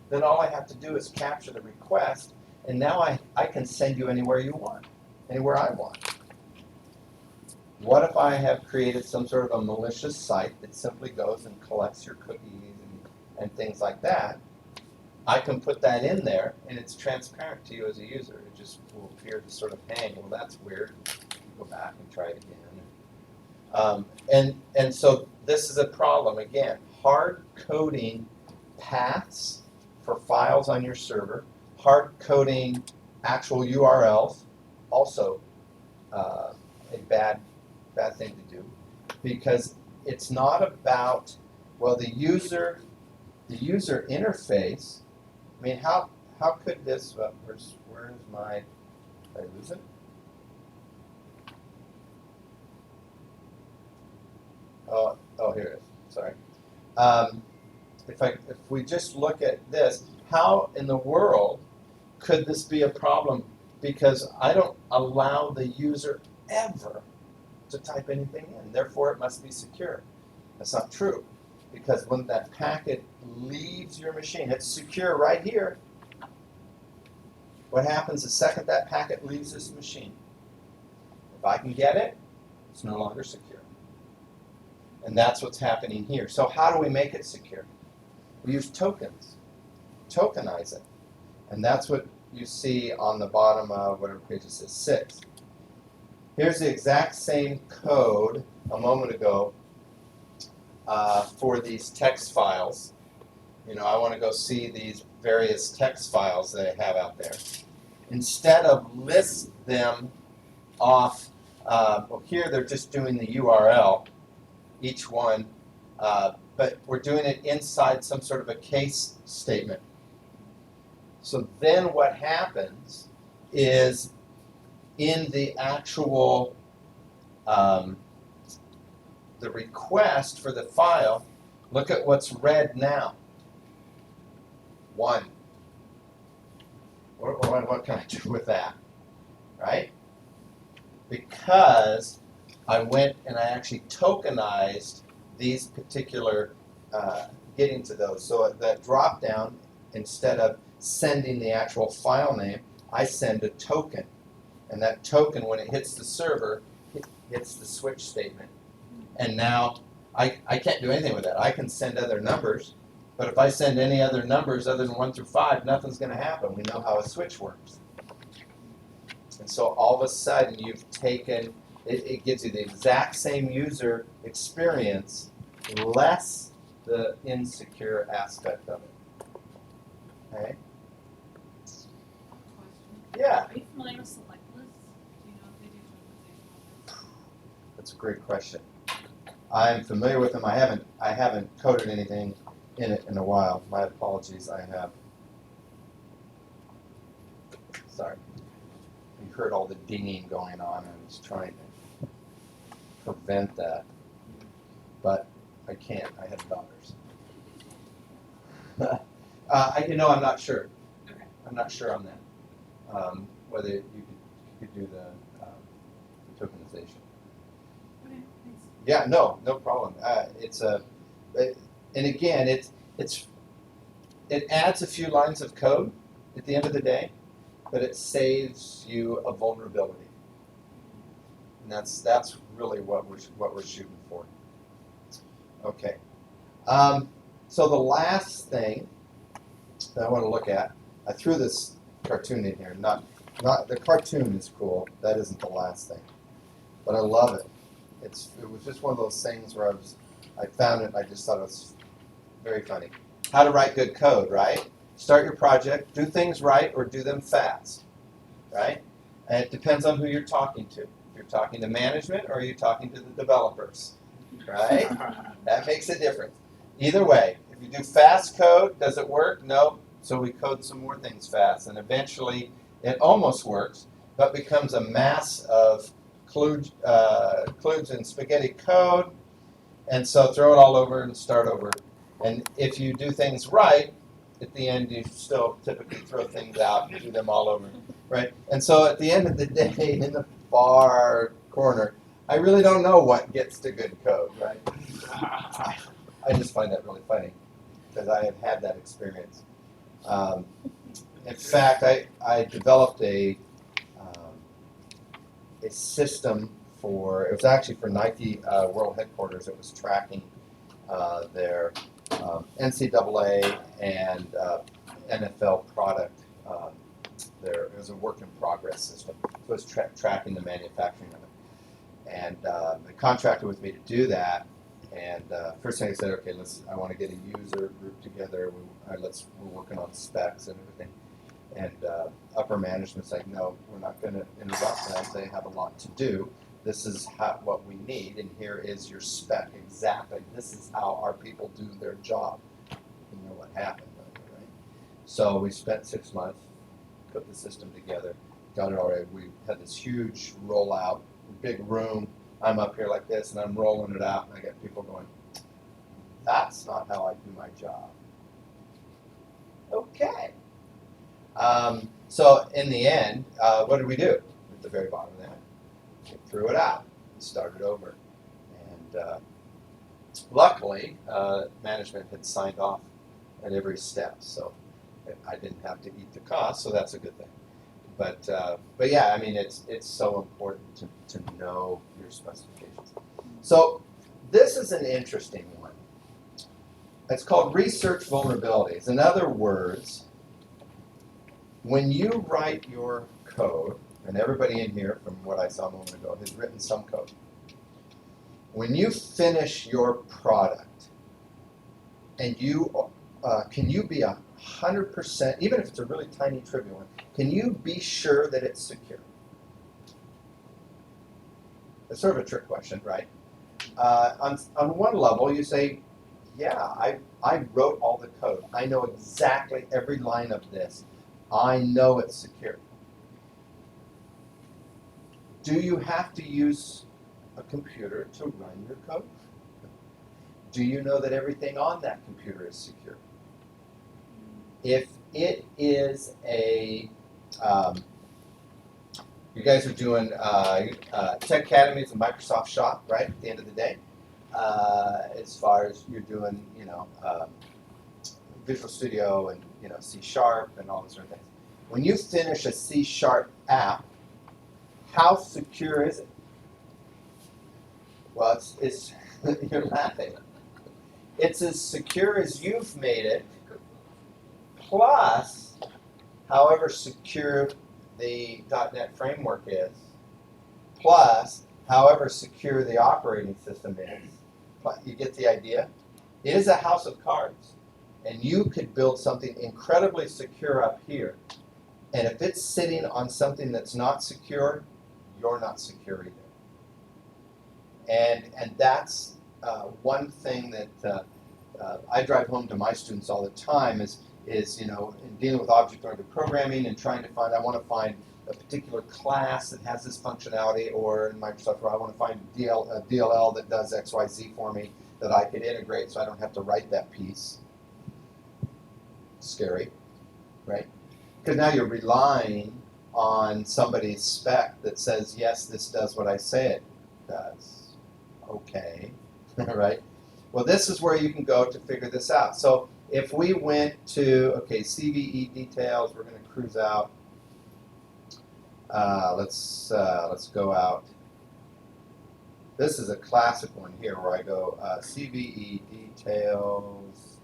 then all I have to do is capture the request, and now I can send you anywhere you want, anywhere I want. What if I have created some sort of a malicious site that simply goes and collects your cookies and things like that? I can put that in there, and it's transparent to you as a user. It just will appear to sort of hang. Well, that's weird. Go back and try it again. And so this is a problem. Again, hard coding paths for files on your server, hard coding actual URLs, also a bad thing to do, because it's not about, well, the user interface. I mean, how could this? Where's my? Did I lose it? Oh, here it is. Sorry. If we just look at this, how in the world could this be a problem? Because I don't allow the user ever to type anything in. Therefore, it must be secure. That's not true. Because when that packet leaves your machine, it's secure right here. What happens the second that packet leaves this machine? If I can get it, it's no longer secure. And that's what's happening here. So how do we make it secure? We use tokens. Tokenize it. And that's what you see on the bottom of whatever page it says 6. Here's the exact same code a moment ago for these text files. You know, I want to go see these various text files that I have out there. Instead of list them off, well, here they're just doing the URL, each one, but we're doing it inside some sort of a case statement. So then what happens is in the actual the request for the file, look at what's read now. 1. What can I do with that? Right? Because I went and I actually tokenized these particular getting to those. So that drop down, instead of sending the actual file name, I send a token. And that token, when it hits the server, it hits the switch statement. And now I can't do anything with that. I can send other numbers, but if I send any other numbers other than 1 through 5, nothing's going to happen. We know how a switch works. And so all of a sudden you've taken, it gives you the exact same user experience, less the insecure aspect of it. Okay? Question. Yeah, Are you familiar with select lists? Do you know if they do tokenization on that's a great question. I'm familiar with them. I haven't coded anything in it in a while. My apologies. I have. Sorry. You heard all the dinging going on. I was trying to prevent that, but I can't. I have daughters. I'm not sure. Okay. I'm not sure on that. Whether you could do the tokenization. Okay, thanks. Yeah, no problem. And again, it adds a few lines of code at the end of the day, but it saves you a vulnerability, and that's really what we're shooting for. Okay. So the last thing that I want to look at, I threw this cartoon in here. Not the cartoon is cool. That isn't the last thing, but I love it. It was just one of those things where I found it and I just thought it was very funny. How to write good code, right? Start your project, do things right or do them fast, right? And it depends on who you're talking to. If you're talking to management or you're talking to the developers, right? That makes a difference. Either way, if you do fast code, does it work? No. So we code some more things fast, and eventually it almost works, but becomes a mass of kludge and spaghetti code, and so throw it all over and start over. And if you do things right, at the end you still typically throw things out and do them all over, right? And so at the end of the day, in the far corner, I really don't know what gets to good code, right? I just find that really funny because I have had that experience. In fact, I developed a system for, it was actually for Nike World Headquarters. It was tracking their NCAA and NFL product. It was a work in progress system. So it was tracking the manufacturing of it. And they contracted with me to do that. And first thing I said, okay, I want to get a user group together. We're working on specs and everything. And upper management's like, no, we're not going to interrupt them. They have a lot to do. This is what we need, and here is your spec exactly. This is how our people do their job. You know what happened, right? So we spent 6 months, put the system together, got it already. We had this huge rollout, big room. I'm up here like this, and I'm rolling it out, and I got people going, that's not how I do my job. Okay. So in the end, what did we do? At the very bottom of that, we threw it out and started over. And luckily, management had signed off at every step, so I didn't have to eat the cost, so that's a good thing. But yeah, I mean, it's so important to know your specifications. So this is an interesting one. It's called research vulnerabilities. In other words, when you write your code, and everybody in here, from what I saw a moment ago, has written some code. When you finish your product, and can you be 100%, even if it's a really tiny, trivial one, can you be sure that it's secure? It's sort of a trick question, right? On one level, you say, yeah, I wrote all the code. I know exactly every line of this. I know it's secure. Do you have to use a computer to run your code? Do you know that everything on that computer is secure? If it is you guys are doing Tech Academies and Microsoft Shop, right, at the end of the day, as far as you're doing, Visual Studio and, C# and all those sort of things. When you finish a C# app, how secure is it? Well, You're laughing. It's as secure as you've made it, plus however secure the .NET framework is, plus however secure the operating system is. But you get the idea? It is a house of cards. And you could build something incredibly secure up here. And if it's sitting on something that's not secure, you're not secure either. And that's one thing that I drive home to my students all the time is in dealing with object-oriented programming and trying to find, I want to find a particular class that has this functionality, or in Microsoft, where I want to find a DLL that does XYZ for me that I could integrate so I don't have to write that piece. Scary, right? Because now you're relying on somebody's spec that says, yes, this does what I say it does. Okay, right? Well, this is where you can go to figure this out. So if we went to, okay, CVE details, we're going to cruise out. Let's go out. This is a classic one here where I go CVE details.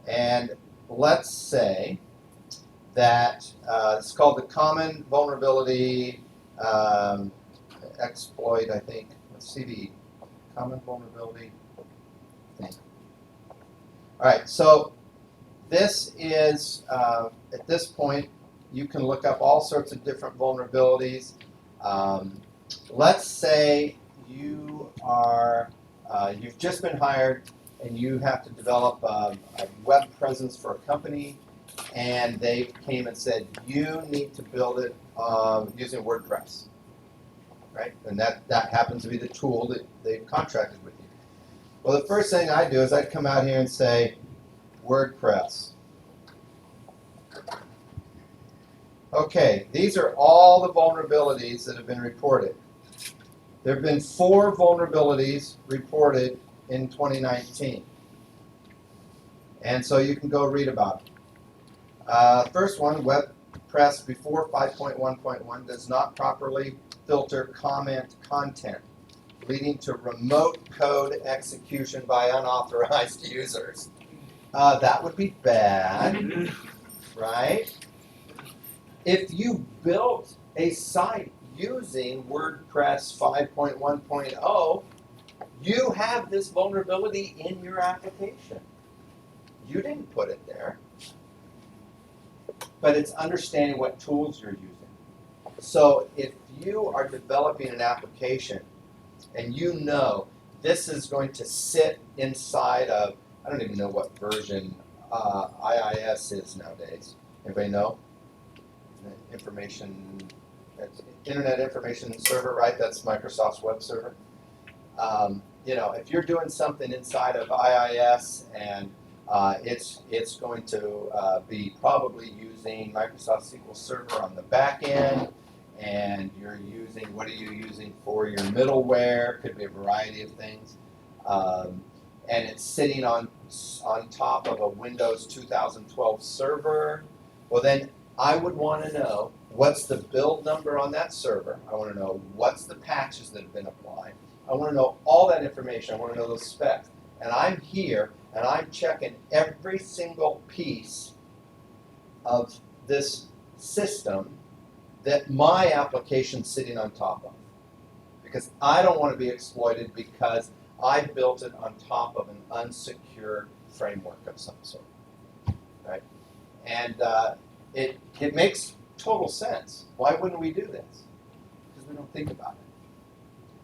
And let's say that it's called the common vulnerability exploit, I think. Let's see the common vulnerability thing. All right, so this is, at this point, you can look up all sorts of different vulnerabilities. Let's say you are, you've just been hired and you have to develop a web presence for a company, and they came and said, you need to build it using WordPress, right? And that happens to be the tool that they've contracted with you. Well, the first thing I do is I'd come out here and say, WordPress. Okay, these are all the vulnerabilities that have been reported. There have been 4 vulnerabilities reported in 2019. And so you can go read about them. First one, WordPress before 5.1.1 does not properly filter comment content, leading to remote code execution by unauthorized users. That would be bad, right? If you built a site using WordPress 5.1.0, you have this vulnerability in your application. You didn't put it there. But it's understanding what tools you're using. So if you are developing an application and you know this is going to sit inside of, I don't even know what version IIS is nowadays. Anybody know? Internet Information Server, right? That's Microsoft's web server. If you're doing something inside of IIS and it's going to be probably using Microsoft SQL Server on the back end, and you're using, what are you using for your middleware? Could be a variety of things. And it's sitting on top of a Windows 2012 server. Well, then I would want to know what's the build number on that server. I want to know what's the patches that have been applied. I want to know all that information. I want to know those specs. And I'm here, and I'm checking every single piece of this system that my application's sitting on top of. Because I don't want to be exploited because I built it on top of an unsecured framework of some sort, right? And it makes total sense. Why wouldn't we do this? Because we don't think about it.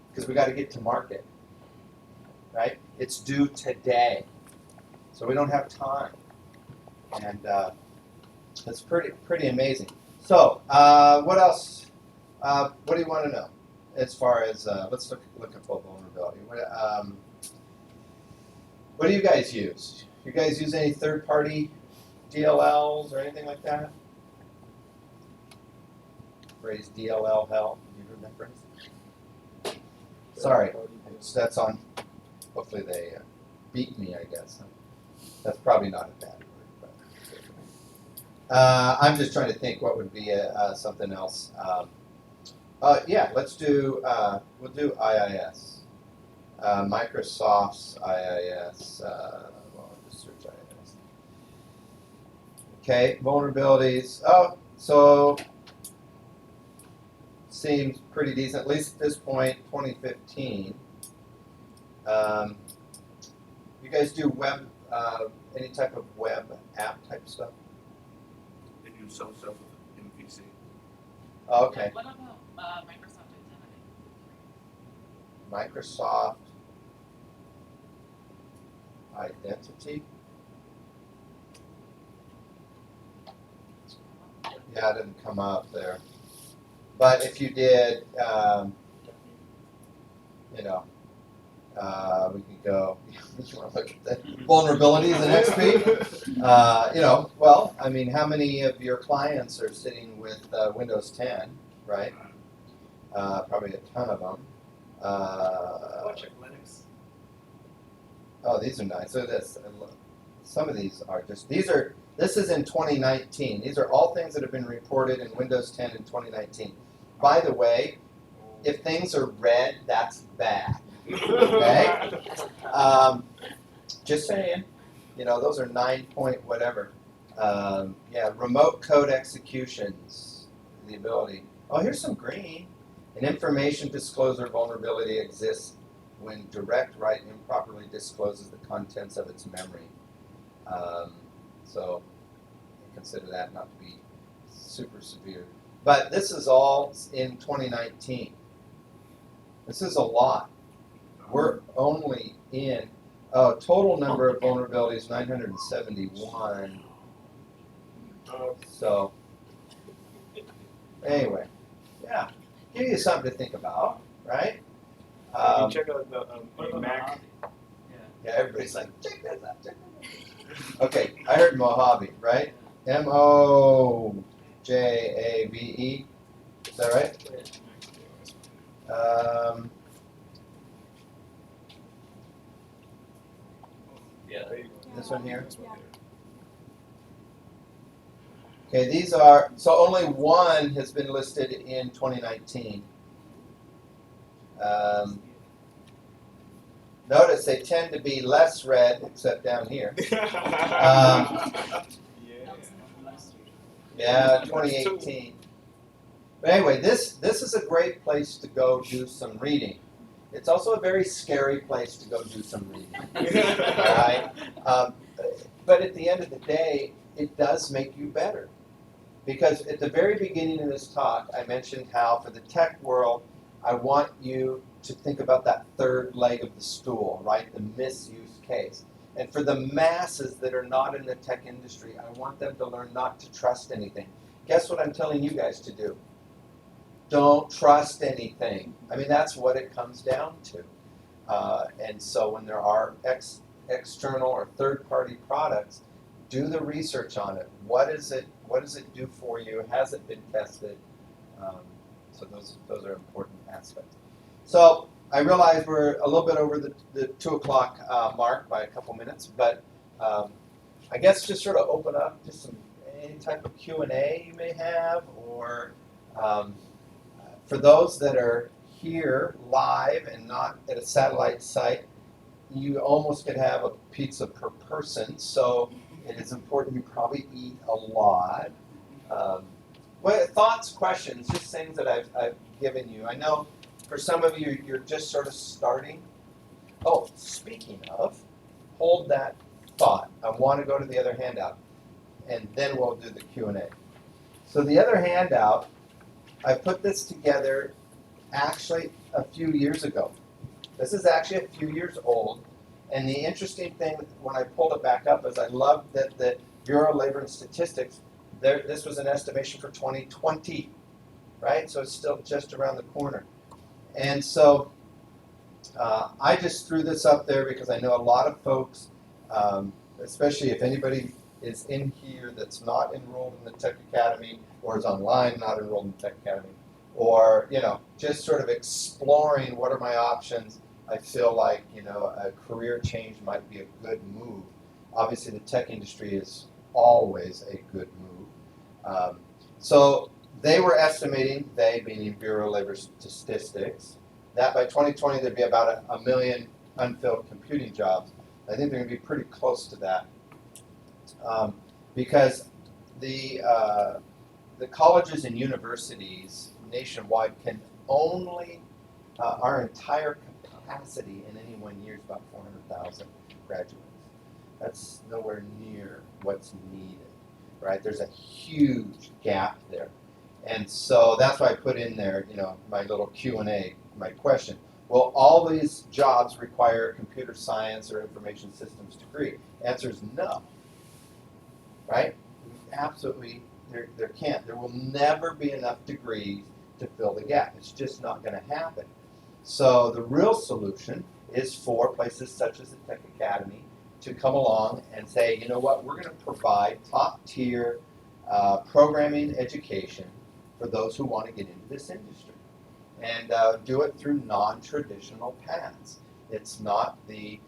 Because we got to get to market, right? It's due today, so we don't have time, and it's pretty amazing. So, what else? What do you want to know as far as let's look at full vulnerability. What do you guys use? You guys use any third-party DLLs or anything like that? Phrase DLL hell. You heard that phrase? Sorry, that's on. Hopefully they beat me, I guess. That's probably not a bad word. But, I'm just trying to think what would be something else. Yeah, let's do, we'll do IIS. Microsoft's IIS, well, I'll just search IIS. Okay, vulnerabilities. Oh, so seems pretty decent, at least at this point, 2015. You guys do web, any type of web app type stuff? They do some stuff with MPC. Oh, okay. What about Microsoft Identity? Microsoft Identity. Yeah, it didn't come up there. But if you did, you know, we could go. You want to look at the vulnerabilities in XP? You know, well, I mean, how many of your clients are sitting with Windows 10, right? Probably a ton of them. Check Linux. Oh, these are nice. So some of these are just, this is in 2019. These are all things that have been reported in Windows 10 in 2019. By the way, if things are red, that's bad. Okay? Just saying. You know, those are 9 point whatever. Yeah, remote code executions, the ability. Oh, here's some green. An information disclosure vulnerability exists when direct write improperly discloses the contents of its memory. So consider that not to be super severe. But this is all in 2019. This is a lot. We're only in, total number of vulnerabilities, 971. So, anyway, yeah, give you something to think about, right? You check out the What about Mac. Mojave? Yeah, everybody's like, check this out, check this out. Okay, I heard Mojave, right? Mojave. Is that right? Yeah. There you go. This one here? This one Yeah. there. Okay, these are, so only one has been listed in 2019. Notice they tend to be less red, except down here. Yeah. Yeah, 2018. But anyway, this is a great place to go do some reading. It's also a very scary place to go do some reading. All right? But at the end of the day, it does make you better. Because at the very beginning of this talk, I mentioned how for the tech world, I want you to think about that third leg of the stool, right? The misuse case. And for the masses that are not in the tech industry, I want them to learn not to trust anything. Guess what I'm telling you guys to do? Don't trust anything. I mean, that's what it comes down to. And so when there are external or third-party products, do the research on it. What does it do for you? Has it been tested? So those are important aspects. So I realize we're a little bit over the 2 o'clock mark by a couple minutes, but I guess just sort of open up to any type of Q&A you may have, or for those that are here live and not at a satellite site, you almost could have a pizza per person, so it is important you probably eat a lot. Thoughts, questions, just things that I've given you. I know for some of you, you're just sort of starting. Oh, speaking of, hold that thought. I want to go to the other handout, and then we'll do the Q&A. So the other handout, I put this together actually a few years ago. This is actually a few years old. And the interesting thing when I pulled it back up is I love that the Bureau of Labor and Statistics, this was an estimation for 2020, right? So it's still just around the corner. And so I just threw this up there because I know a lot of folks, especially if anybody is in here that's not enrolled in the Tech Academy or is online not enrolled in the Tech Academy, or just sort of exploring what are my options. I feel like a career change might be a good move. Obviously, the tech industry is always a good move. So they were estimating, they being Bureau of Labor Statistics, that by 2020 there'd be about a million unfilled computing jobs. I think they're going to be pretty close to that, because the colleges and universities nationwide can only our entire capacity in any 1 year is about 400,000 graduates. That's nowhere near what's needed, right? There's a huge gap there. And so that's why I put in there, my little Q&A, my question. Will all these jobs require a computer science or information systems degree? Answer is no, right? Absolutely, there can't. There will never be enough degrees to fill the gap. It's just not going to happen. So the real solution is for places such as the Tech Academy to come along and say, you know what, we're going to provide top-tier programming education for those who want to get into this industry, and do it through non-traditional paths. It's not the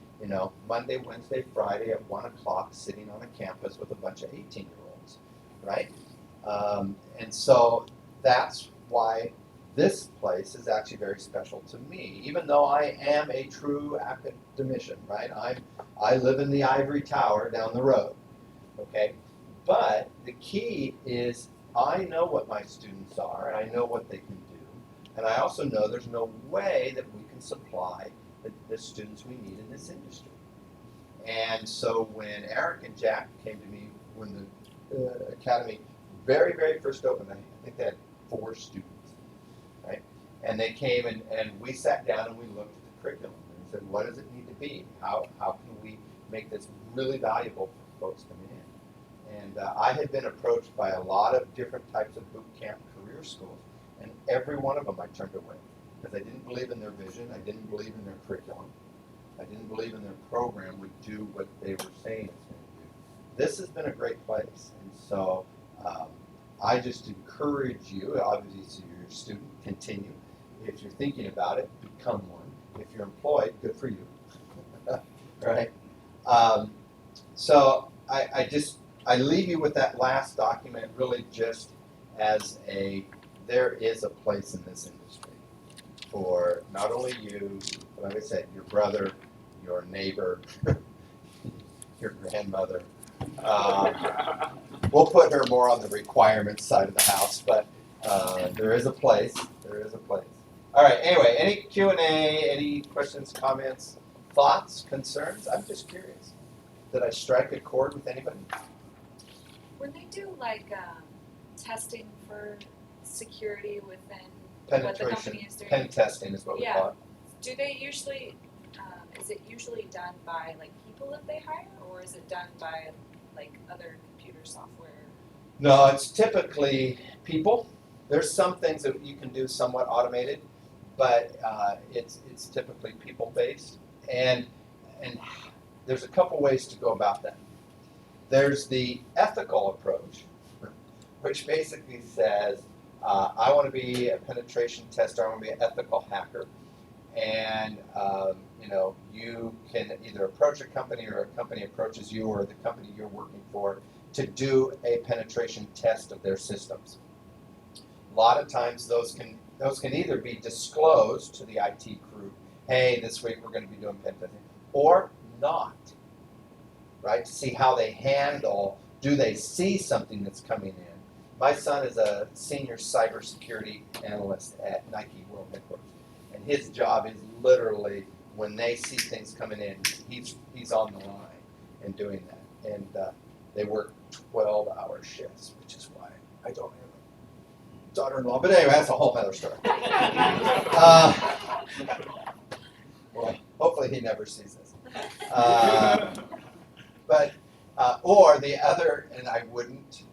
Monday, Wednesday, Friday at 1 o'clock sitting on a campus with a bunch of 18-year-olds, right? And so that's why this place is actually very special to me, even though I am a true academician, right? I live in the ivory tower down the road, okay? But the key is I know what my students are, and I know what they can do, and I also know there's no way that we can supply the students we need in this industry. And so when Eric and Jack came to me when the academy very, very first opened, I think they had 4 students, right? And they came and we sat down and we looked at the curriculum and said, what does it need to be? How can we make this really valuable for folks coming in? And I had been approached by a lot of different types of boot camp career schools, and every one of them I turned away because I didn't believe in their vision, I didn't believe in their curriculum, I didn't believe in their program would do what they were saying it's going to do. This has been a great place, and so I just encourage you, obviously you're a student, continue. If you're thinking about it, become one. If you're employed, good for you, right? So I leave you with that last document really just as there is a place in this industry for not only you, but like I said, your brother, your neighbor, your grandmother. We'll put her more on the requirements side of the house, but there is a place. There is a place. All right. Anyway, any Q&A, any questions, comments, thoughts, concerns? I'm just curious. Did I strike a chord with anybody? When they do testing for security within what the company is doing, Pen testing is what we call it. do they usually, is it usually done by people that they hire, or is it done by other computer software? No, it's typically people. There's some things that you can do somewhat automated, but it's typically people based, and there's a couple ways to go about that. There's the ethical approach, which basically says, I want to be a penetration tester, I want to be an ethical hacker, and you can either approach a company or a company approaches you or the company you're working for to do a penetration test of their systems. A lot of times those can either be disclosed to the IT group, hey, this week we're going to be doing pen testing, or not, right? To see how they handle, do they see something that's coming in? My son is a senior cybersecurity analyst at Nike World Headquarters, and his job is literally when they see things coming in, he's on the line and doing that. And they work 12-hour shifts, which is why I don't have a daughter-in-law. But anyway, that's a whole other story. Well, hopefully he never sees this. Or the other, and I wouldn't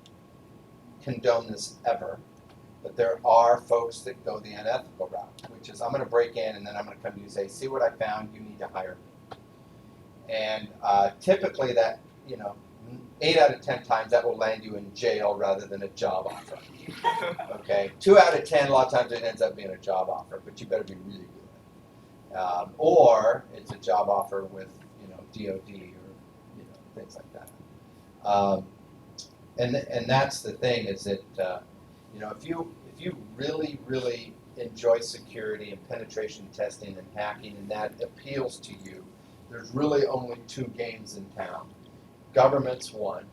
condone this ever, but there are folks that go the unethical route, which is I'm going to break in and then I'm going to come to you and say, see what I found, you need to hire me. And typically that, 8 out of 10 times that will land you in jail rather than a job offer. Okay, 2 out of 10, a lot of times it ends up being a job offer, but you better be really good. Or it's a job offer with, DOD or, things like that. And that's the thing is that You know, if you really, really enjoy security and penetration testing and hacking, and that appeals to you, there's really only two games in town. Government's one,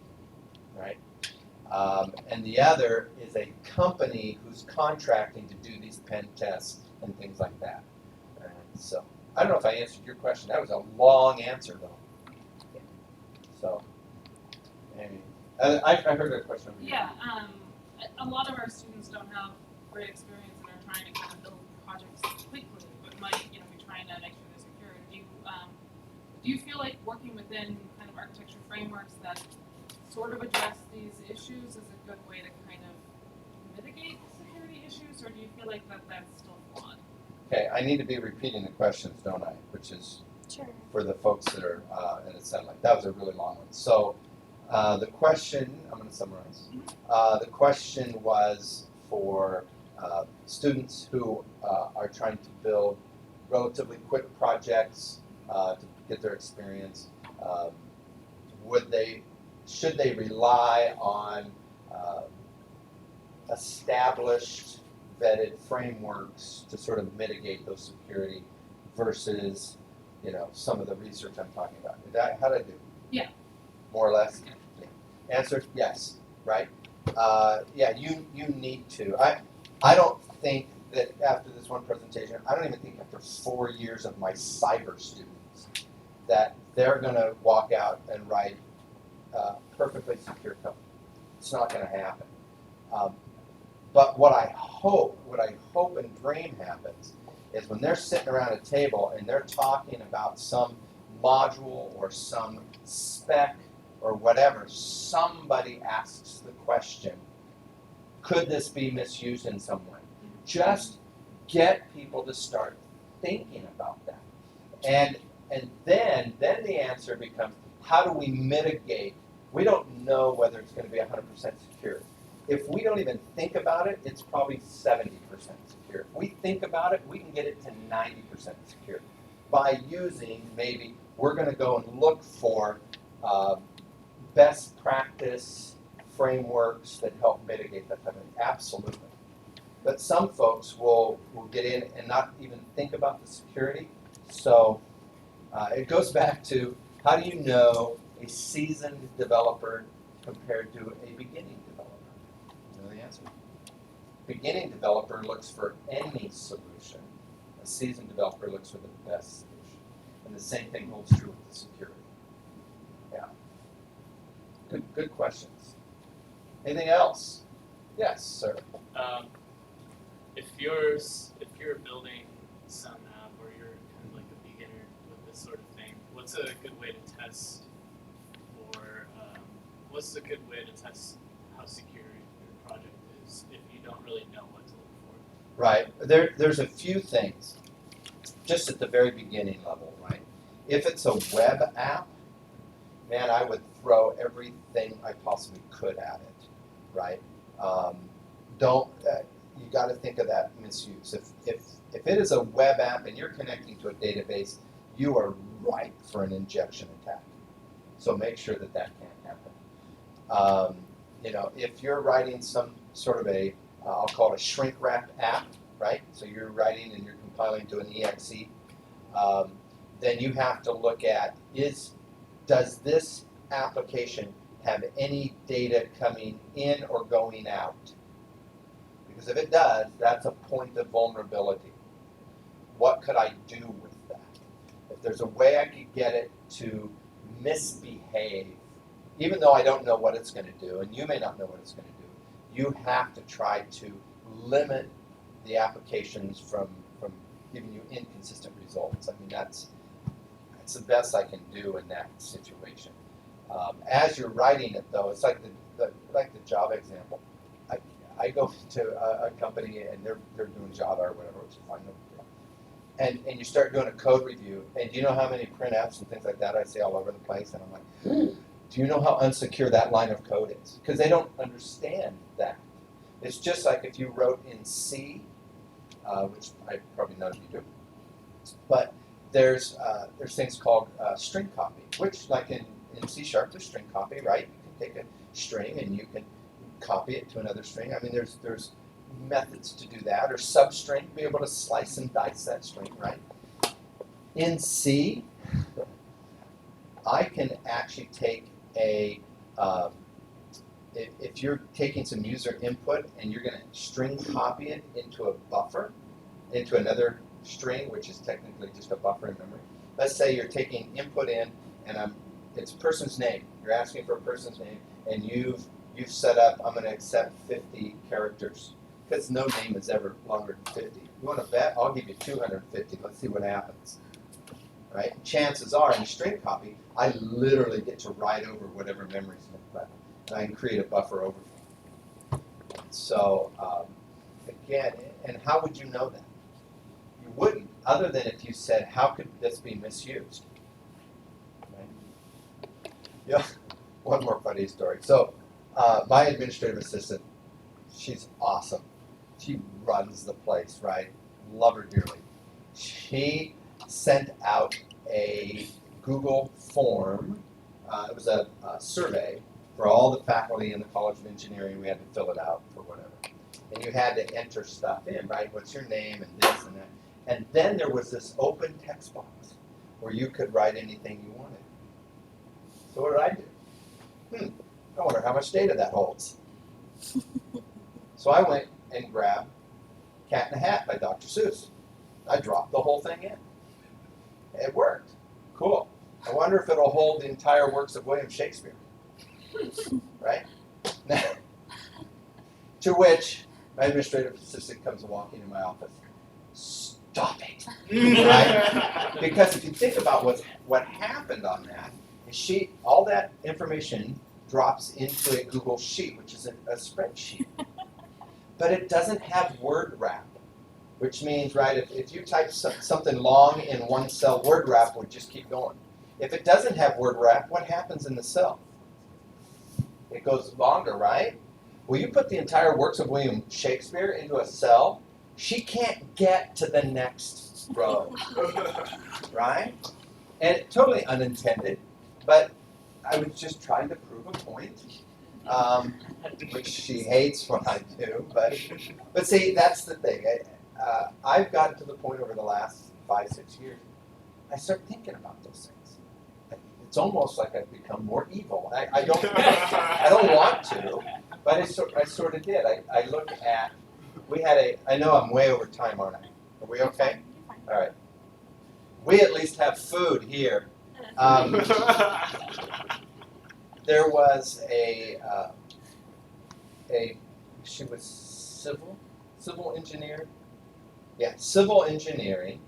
right? And the other is a company who's contracting to do these pen tests and things like that. And so I don't know if I answered your question. That was a long answer, though. So, anyway, I heard that question over here. Yeah, a lot of our students don't have great experience and are trying to kind of build projects quickly, but might, be trying to make sure they're secure. Do you feel like working within kind of architecture frameworks that sort of address these issues is a good way to kind of mitigate security issues, or do you feel like that's still flawed? Okay, I need to be repeating the questions, don't I? Which is Sure. for the folks that are in the satellite. That was a really long one. So the question, I'm going to summarize. The question was for students who are trying to build relatively quick projects to get their experience. Should they rely on established, vetted frameworks to sort of mitigate those security versus, some of the research I'm talking about? How did I do? Yeah. More or less? Yeah. Answer, yes, right? Yeah, you need to. I don't think that after this one presentation, I don't even think after 4 years of my cyber students that they're going to walk out and write perfectly secure code. It's not going to happen. But what I hope and dream happens is when they're sitting around a table and they're talking about some module or some spec or whatever, somebody asks the question, could this be misused in some way? Just get people to start thinking about that. And then the answer becomes, how do we mitigate? We don't know whether it's going to be 100% secure. If we don't even think about it, it's probably 70% secure. If we think about it, we can get it to 90% secure. By using, maybe, we're going to go and look for best practice frameworks that help mitigate that type of thing. Absolutely. But some folks will get in and not even think about the security. So it goes back to, how do you know a seasoned developer compared to a beginning developer? You know the answer. Beginning developer looks for any solution. A seasoned developer looks for the best solution. And the same thing holds true with the security. Yeah. Good questions. Anything else? Yes, sir. If you're building some app or you're kind of like a beginner with this sort of thing, what's a good way to test how secure your project is if you don't really know what to look for? Right. There's a few things just at the very beginning level, right? If it's a web app, man, I would throw everything I possibly could at it, right? You got to think of that misuse. If it is a web app and you're connecting to a database, you are ripe for an injection attack. So make sure that can't happen. If you're writing some sort of I'll call it a shrink wrap app, right? So you're writing and you're compiling to an exe. Then you have to look at, does this application have any data coming in or going out? Because if it does, that's a point of vulnerability. What could I do with that? If there's a way I could get it to misbehave, even though I don't know what it's going to do, and you may not know what it's going to do, you have to try to limit the applications from giving you inconsistent results. I mean, that's the best I can do in that situation. As you're writing it, though, it's like the Java example. I go to a company and they're doing Java or whatever, which is fine, no big deal. And you start doing a code review, and do you know how many printfs and things like that I see all over the place? And I'm like, do you know how unsecure that line of code is? Because they don't understand that. It's just like if you wrote in C, which probably none of you do, but there's things called string copy, which like in C#, there's string copy, right? You can take a string and you can copy it to another string. I mean, there's methods to do that, or substring, be able to slice and dice that string, right? In C, I can actually take a, if you're taking some user input and you're going to string copy it into a buffer, into another string, which is technically just a buffer in memory. Let's say you're taking input in, and it's a person's name. You're asking for a person's name, and you've set up, I'm going to accept 50 characters, because no name is ever longer than 50. You want to bet? I'll give you 250. Let's see what happens. Right? Chances are, in a string copy, I literally get to write over whatever memory's been left, and I can create a buffer overflow. So again, and how would you know that? You wouldn't, other than if you said, how could this be misused? Right? Yeah, one more funny story. So my administrative assistant, she's awesome. She runs the place, right? Love her dearly. She sent out a Google form. It was a survey for all the faculty in the College of Engineering. We had to fill it out for whatever. And you had to enter stuff in, right? What's your name and this and that. And then there was this open text box where you could write anything you wanted. So what did I do? I wonder how much data that holds. So I went and grabbed Cat in a Hat by Dr. Seuss. I dropped the whole thing in. It worked. Cool. I wonder if it'll hold the entire works of William Shakespeare. Right? To which my administrative assistant comes walking in my office. Stop it. Right? Because if you think about what happened on that, is all that information drops into a Google Sheet, which is a spreadsheet. But it doesn't have word wrap, which means, right, if you type something long in one cell, word wrap would just keep going. If it doesn't have word wrap, what happens in the cell? It goes longer, right? Well, you put the entire works of William Shakespeare into a cell, she can't get to the next row, right? And totally unintended, but I was just trying to prove a point, which she hates when I do. But see, that's the thing. I've gotten to the point over the last 5-6 years, I start thinking about those things. It's almost like I've become more evil. I don't want to, but I sort of did. I look at, I know I'm way over time, aren't I? Are we okay? All right. We at least have food here. There was she was civil engineer? Yeah, civil engineering.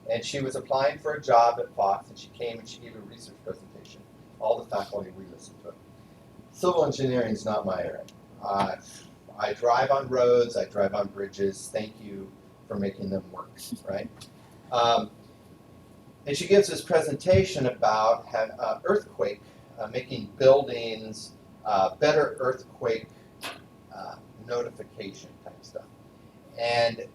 And she was applying for a job at Fox, and she came and she gave a research presentation. All the faculty, we listened to it. Civil engineering is not my area. I drive on roads, I drive on bridges. Thank you for making them work, right? And she gives this presentation about earthquake, making buildings better earthquake notification type stuff. And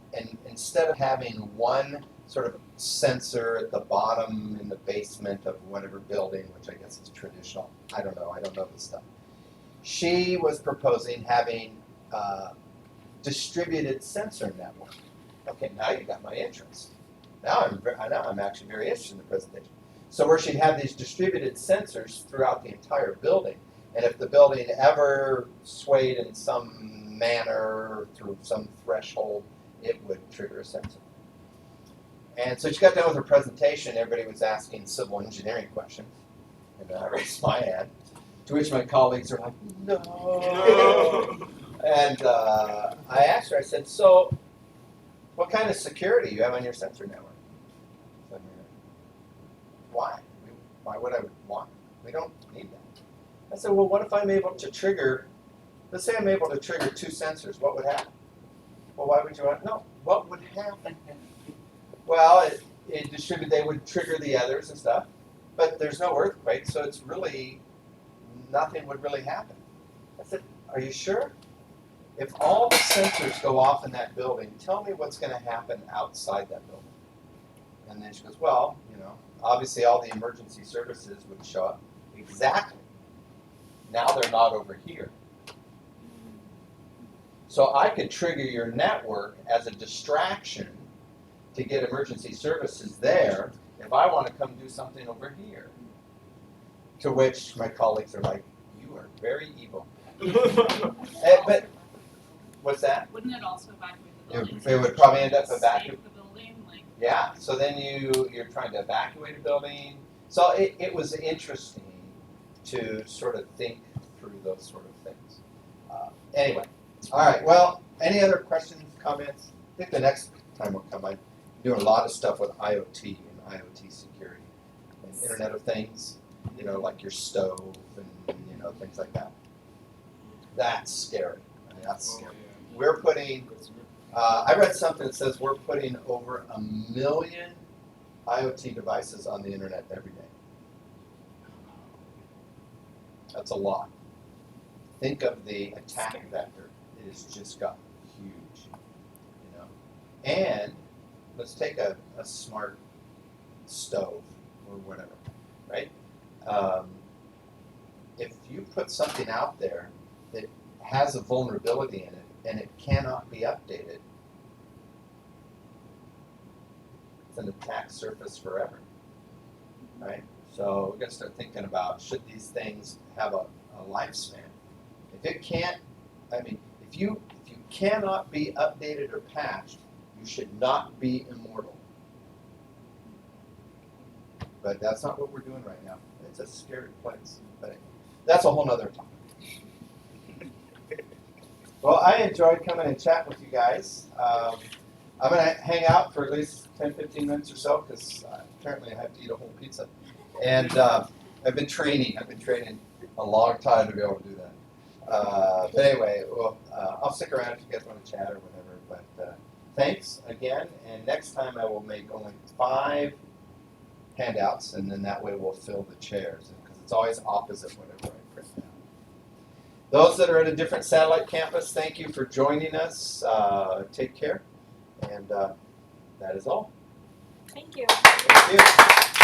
instead of having one sort of sensor at the bottom in the basement of whatever building, which I guess is traditional, I don't know this stuff. She was proposing having distributed sensor network. Okay, now you got my interest. Now I'm actually very interested in the presentation. So where she'd have these distributed sensors throughout the entire building, and if the building ever swayed in some manner through some threshold, it would trigger a sensor. And so she got done with her presentation. Everybody was asking civil engineering questions, and I raised my hand. To which my colleagues are like, no. And I asked her, I said, so what kind of security do you have on your sensor network? Why? Why would I want? We don't need that. I said, well, what if I'm able to trigger, let's say I'm able to trigger 2 sensors, what would happen? Well, why would you want, no, what would happen? Well, they would trigger the others and stuff, but there's no earthquake, so it's really, nothing would really happen. I said, are you sure? If all the sensors go off in that building, tell me what's going to happen outside that building. And then she goes, well, obviously all the emergency services would show up. Exactly. Now they're not over here. So I could trigger your network as a distraction to get emergency services there if I want to come do something over here. To which my colleagues are like, you are very evil. But what's that? Wouldn't it also evacuate the It- building? it would probably end up Save evacuating. the building, like. Yeah, so then you're trying to evacuate a building. So it was interesting to sort of think through those sort of things. Anyway, all right, well, any other questions, comments? I think the next time we'll come, I'm doing a lot of stuff with IoT and IoT security and Internet of Things, you know, like your stove and, you know, things like that. That's scary. I mean, that's scary. We're putting, I read something that says we're putting over 1 million IoT devices on the internet every day. That's a lot. Think of the attack vector. It has just gotten huge, you know. And let's take a smart stove or whatever, right? If you put something out there that has a vulnerability in it and it cannot be updated, it's an attack surface forever, right? So we're gonna start thinking about, should these things have a lifespan? If it can't, I mean, if you cannot be updated or patched, you should not be immortal. But that's not what we're doing right now. It's a scary place. But anyway, that's a whole nother topic. Well, I enjoyed coming and chatting with you guys. I'm going to hang out for at least 10, 15 minutes or so because apparently I have to eat a whole pizza. And I've been training a long time to be able to do that. But anyway, well, I'll stick around if you guys want to chat or whatever. But thanks again. And next time I will make only 5 handouts, and then that way we'll fill the chairs because it's always opposite whatever I print out. Those that are at a different satellite campus, thank you for joining us. Take care. And that is all. Thank you. Thank you.